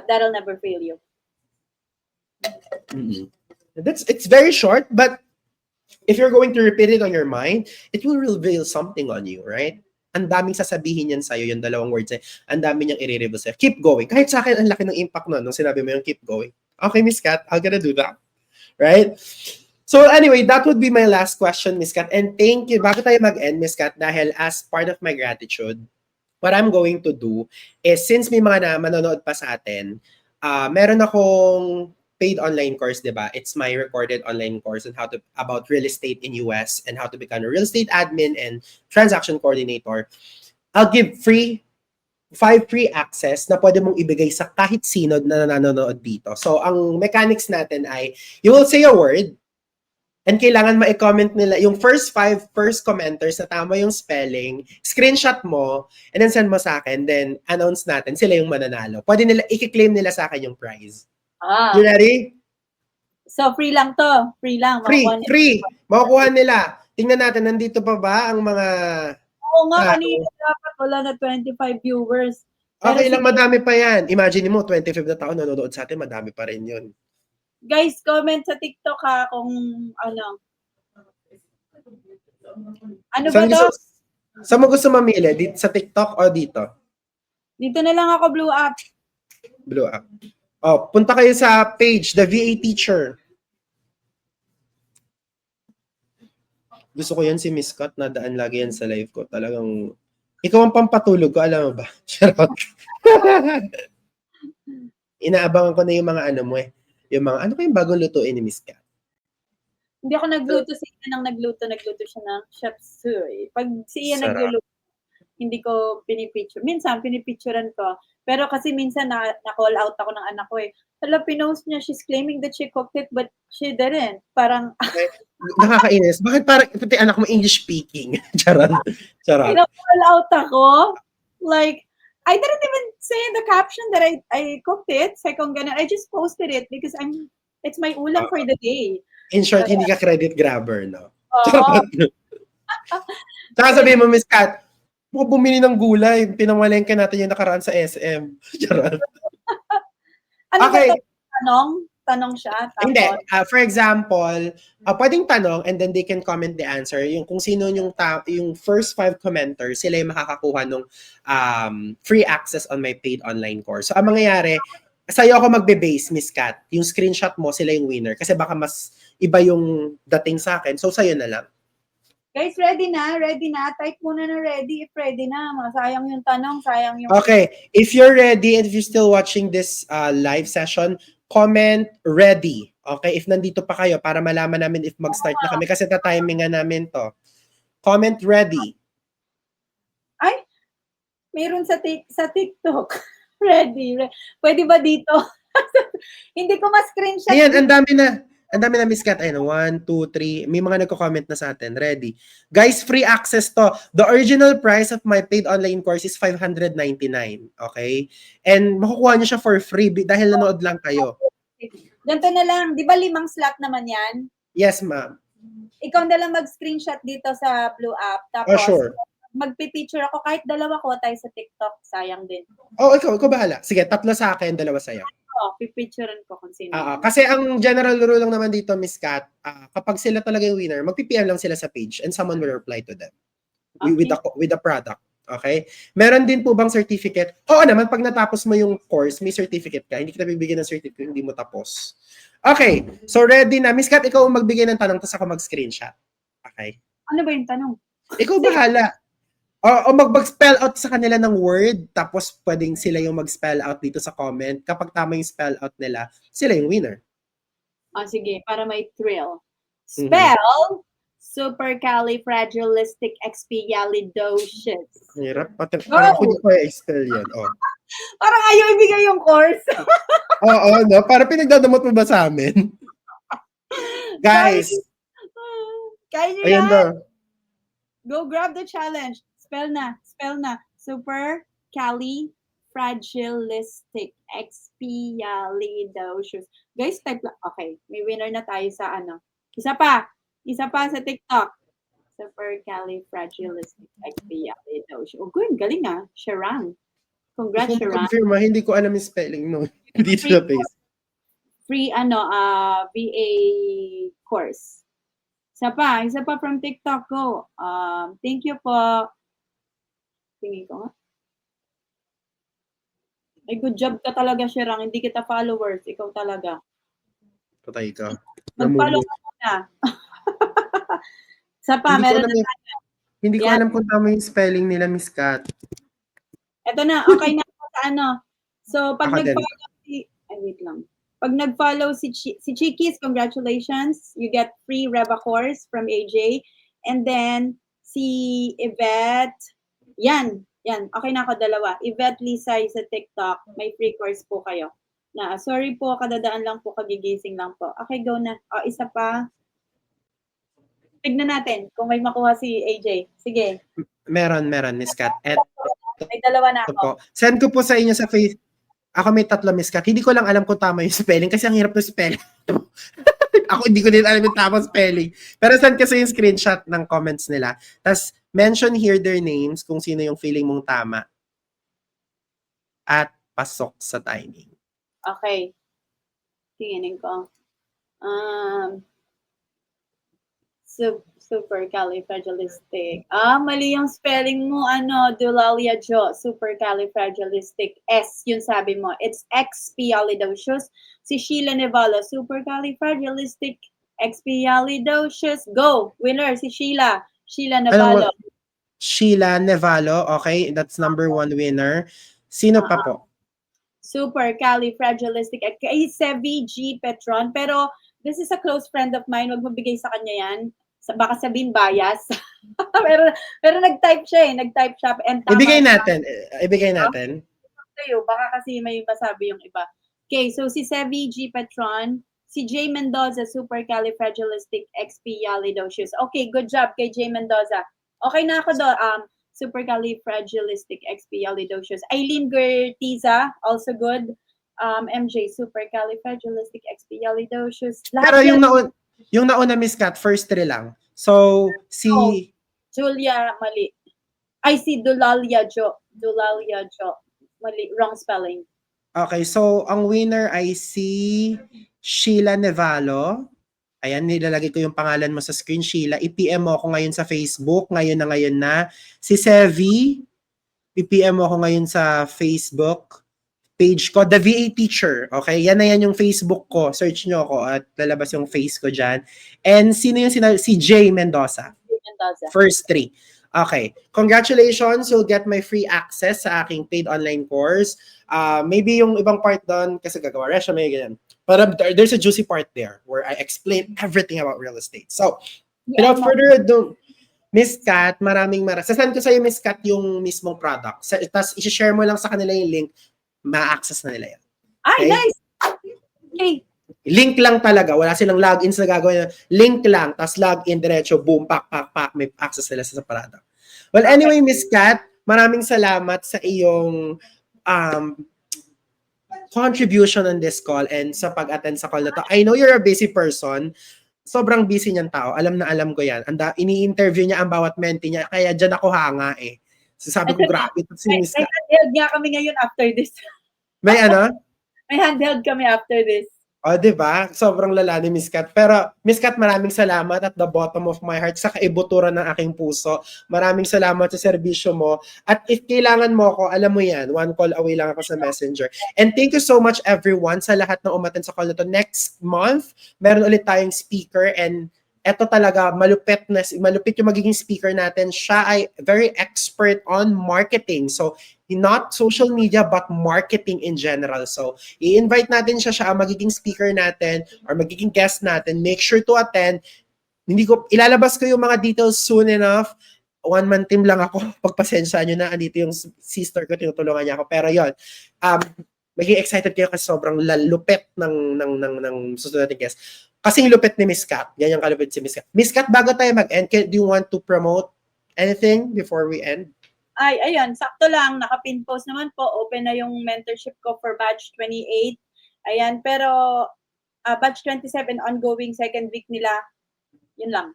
That'll never fail you. Mm-hmm. It's very short, but if you're going to repeat it on your mind, it will reveal something on you, right? Ang daming sasabihin yan sa'yo, yung 2 words eh. Ang dami niyang i-reveal sa'yo. Keep going. Kahit sa akin, ang laki ng impact nun nung sinabi mo yung keep going. Okay, Miss Kat, I'm gonna do that. Right? So anyway, that would be my last question, Miss Kat. And thank you. Bago tayo mag-end, Miss Kat, dahil as part of my gratitude, what I'm going to do is, since may mga manonood pa sa atin, meron akong paid online course, diba? It's my recorded online course on about real estate in US and how to become a real estate admin and transaction coordinator. I'll give 5 free access na pwede mong ibigay sa kahit sino na nanonood dito. So, ang mechanics natin ay, you will say a word, and kailangan ma-comment nila, yung first 5 commenters na tama yung spelling, screenshot mo, and then send mo sa akin, then announce natin, sila yung mananalo. Pwede nila, i-claim nila sa akin yung prize. You ready? So, free lang to. Free lang. Free. Makukuha nila. tingnan natin, nandito pa ba ang mga... Oo nga, Tao. kanina dapat wala na 25 viewers. Pero Okay lang, sige, madami pa yan. Imagine mo, 25 na tao nanonood sa atin, madami pa rin yun. guys, comment sa TikTok ha kung ano. Ano ba Saan to? mo gusto mamili? Dito, sa TikTok o dito? Dito na lang ako blue up. Blue up. Oh, punta kayo sa page, The VA Teacher. Gusto ko yan si Miss Kat, nadaan lagi yan sa live ko. Talagang, ikaw ang pampatulog ko, alam mo ba? Charot. Inaabangan ko na yung mga ano mo eh. Yung mga, ano kayong bagong lutuin ni Miss Kat? Hindi ako nagluto, si Ian ang nagluto siya ng chef suey. Pag si Ian Sarap. nagluluto, hindi ko pinipicture. Minsan, pinipicturean ko. Pero kasi minsan na-call out ako ng anak ko eh. Hala, pinost niya, she's claiming that she cooked it, but she didn't. Parang, Nakakainis. Bakit parang pati anak mo English speaking? Charot. Charot. na-call out ako. Like, I didn't even say in the caption that I cooked it. Sa kung ganun, I just posted it because it's my ulam for the day. In short, hindi ka credit grabber, no? Oo. Charot. Tsaka sabihin mo, Miss Kat, bumili ng gulay, pinawalengke natin yung nakaraan sa SM. Charot. Ano Okay. ba ito? Tanong siya. Tapos, Hindi. For example, pwedeng tanong and then they can comment the answer. Yung kung sino yung first 5 commenters, sila yung makakakuha ng free access on my paid online course. So, ang mangyayari, sa'yo ako magbe-base, Miss Kat. Yung screenshot mo, sila yung winner. Kasi baka mas iba yung dating sa akin. So, sa'yo na lang. guys, ready na? Type muna na ready if ready na. Sayang yung tanong, sayang yung... Okay. If you're ready and if you're still watching this live session, comment ready. Okay? If nandito pa kayo para malaman namin if mag-start na kami kasi ta-timingan namin to. Comment ready. Ay, mayroon sa TikTok. Ready. Pwede ba dito? Hindi ko ma-screenshot. Ayan, ang dami na. Ang dami na, Miss Kat. Ayun, 1, 2, 3. May mga nagko-comment na sa atin. Ready. Guys, free access to. The original price of my paid online course is $599. Okay? And makukuha niyo siya for free dahil nanood lang kayo. Ganito na lang. Di ba 5 slot naman yan? Yes, ma'am. Ikaw na lang mag-screenshot dito sa Blue App. Oh, Tapos, sure. magpipicture ako. Kahit 2 ko tayo sa TikTok. Sayang din. Oh, ikaw bahala. Sige, 3 sa akin, 2 sa'yo. Pipicturean ko kung sino. Kasi ang general rule lang naman dito, Miss Kat, kapag sila talaga yung winner, mag-PPM lang sila sa page and someone will reply to them with the product. Okay? Meron din po bang certificate? Oo naman, pag natapos mo yung course, may certificate ka. Hindi kita bibigyan ng certificate, hindi mo tapos. Okay. So, ready na. Miss Kat, ikaw ang magbigay ng tanong, tapos ako mag-screenshot. Okay? Ano ba yung tanong? Ikaw bahala. O mag-spell out sa kanila ng word, tapos pwedeng sila yung mag-spell out dito sa comment. Kapag tama yung spell out nila, sila yung winner. Sige, para may thrill. Spell, supercalifragilisticexpialidocious. Hirap. Parang kung ko i-spell yan. Oh. Parang ayaw ibigay yung course. Oo, no? Parang pinagdadamot mo ba sa amin? Guys. Kaya nyo Ayan yan. na. Go grab the challenge. Spell na. Supercalifragilisticexpialidocious. Guys, type lang. Okay, may winner na tayo sa ano. Isa pa sa TikTok. Supercalifragilisticexpialidocious. Oh, good. Galing ah. Sharon. Congrats, Sharon. Confirm, hindi ko alam yung spelling no. Dito sa face. Free VA course. Isa pa from TikTok ko. Thank you po. Tingin ko nga. Ay, good job ka talaga, Shirang. Hindi kita followers. Ikaw talaga. Patay ka. Mag-follow ka muna. Isa pa, meron na tayo. Hindi ko alam kung tama yung spelling nila, Miss Kat. Ito na, okay na ako sa ano. So, pag Academic. Pag nag-follow si Chikis, congratulations. You get free Reva course from AJ. And then, si Yvette, yan. Okay na ako 2. Yvette Lisay sa TikTok, may free course po kayo. Sorry po, kadadaan lang po, kagigising lang po. Okay, go na. Isa pa. Tignan natin kung may makuha si AJ. Sige. Meron, Miss Kat. May 2 na ako. Send ko po sa inyo sa face. Ako may 3, Miss Kat. Hindi ko lang alam kung tama yung spelling kasi ang hirap ng spelling. Ako hindi ko din alam yung tamang spelling. Pero send kasi yung screenshot ng comments nila. Tapos mention here their names kung sino yung feeling mong tama. At pasok sa timing. Okay. Tinginin ko. Supercalifragilistic. Mali yung spelling mo, Dulalia Jo. Supercalifragilistic. S, yun sabi mo. It's expialidocious. Si Sheila Nevalo, supercalifragilistic, expialidocious. Go! Winner, si Sheila. Sheila Nevalo. Sheila Nevalo, okay, that's number 1 winner. Sino pa po? Supercalifragilistic. Kay Sevi G. Petron. Pero, this is a close friend of mine. Huwag mabigay sa kanya yan. Baka sabihin bias. pero nag-type siya eh. Nag-type siya. And tama Ibigay siya. natin. Ibigay natin. Kayo, baka kasi may masabi yung iba. Okay, so si Sevi G. Petron, si Jay Mendoza, supercalifragilistic, expialidocious. Okay, good job kay Jay Mendoza. Okay na ako supercalifragilistic, expialidocious. Eileen Gertiza, also good. MJ, supercalifragilistic, expialidocious. Pero yung nauna, Miss Kat, first 3 lang. So, si... Julia, mali. Ay, si Dulalia Jo. Dulalia Jo. Mali, wrong spelling. Okay, so ang winner ay si Sheila Nevalo. Ayan, nilalagay ko yung pangalan mo sa screen, Sheila. I-PM mo ako ngayon sa Facebook. Ngayon na. Si Sevi, i-PM mo ako ngayon sa Facebook page ko, The VA Teacher. Okay, yan na yan yung Facebook ko. Search nyo ako at lalabas yung face ko dyan. And sino yung si Jay Mendoza. First 3. Okay. Congratulations. You'll get my free access sa aking paid online course. Maybe yung ibang part doon, kasi gagawa resume, ganyan. But there's a juicy part there where I explain everything about real estate. So, without further ado, Miss Kat, sasend ko sa'yo, Miss Kat, yung mismong product. Tapos, i-share mo lang sa kanila yung link, ma-access na nila yan. Ay, nice! Okay. Link lang talaga. Wala silang logins na gagawin. Link lang. Tapos login, diretso, boom, pak. May access nila sa product. Well, anyway, Miss Kat, maraming salamat sa iyong contribution on this call and sa pag-attend sa call na to. I know you're a busy person. Sobrang busy niyang tao. Alam na alam ko yan. Ini-interview niya ang bawat mentee niya. Kaya dyan ako hanga eh. So sabi ko, grabe. May handheld nga kami ngayon after this. May ano? May handheld kami after this. O, diba? Sobrang lala ni Miss Kat. Pero, Miss Kat, maraming salamat at the bottom of my heart sa kaibuturan ng aking puso. Maraming salamat sa serbisyo mo. At if kailangan mo ako, alam mo yan, 1 call away lang ako sa Messenger. And thank you so much everyone sa lahat ng umattend sa call na to. Next month, meron ulit tayong speaker and eto talaga, malupit yung magiging speaker natin. Siya ay very expert on marketing. So, not social media, but marketing in general. So, i-invite natin siya ang magiging speaker natin or magiging guest natin. Make sure to attend. Ilalabas ko yung mga details soon enough. 1-man team lang ako. Pagpasensya nyo na, andito yung sister ko, tinutulungan niya ako. Pero yon, maging excited kayo kasi sobrang lalupit ng susunod natin guest. Kasing lupit ni Miss Kat. Ganyan kalupit si Miss Kat. Miss Kat, bago tayo mag-end, do you want to promote anything before we end? Ay, ayun, sakto lang. Naka-pin post naman po. Open na yung mentorship ko for batch 28. Ayan, pero batch 27 ongoing second week nila. Yun lang.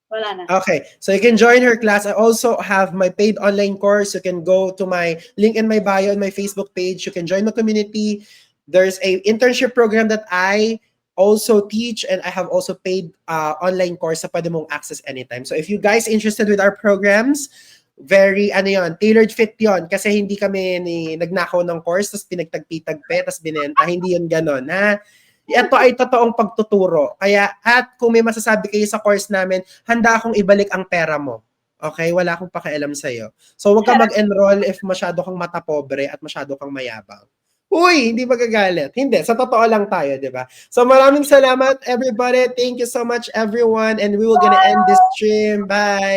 Wala na. Okay, so you can join her class. I also have my paid online course. You can go to my link in my bio on my Facebook page. You can join the community. There's a internship program that I also teach, and I have also paid online course na pwede mong access anytime. So if you guys interested with our programs, very, tailored fit yon. Kasi hindi kami nagnakaw ng course, tapos pinagtagpi-tagpe, tapos binenta. Hindi yun ganon, ha? Ito ay totoong pagtuturo. Kaya, at kung may masasabi kayo sa course namin, handa akong ibalik ang pera mo. Okay? Wala akong pakialam sa'yo. So, huwag ka mag-enroll if masyado kang matapobre at masyado kang mayabang. Uy, hindi magagalit. Hindi, sa totoo lang tayo, di ba? So maraming salamat, everybody. Thank you so much, everyone. And we will gonna end this stream. Bye!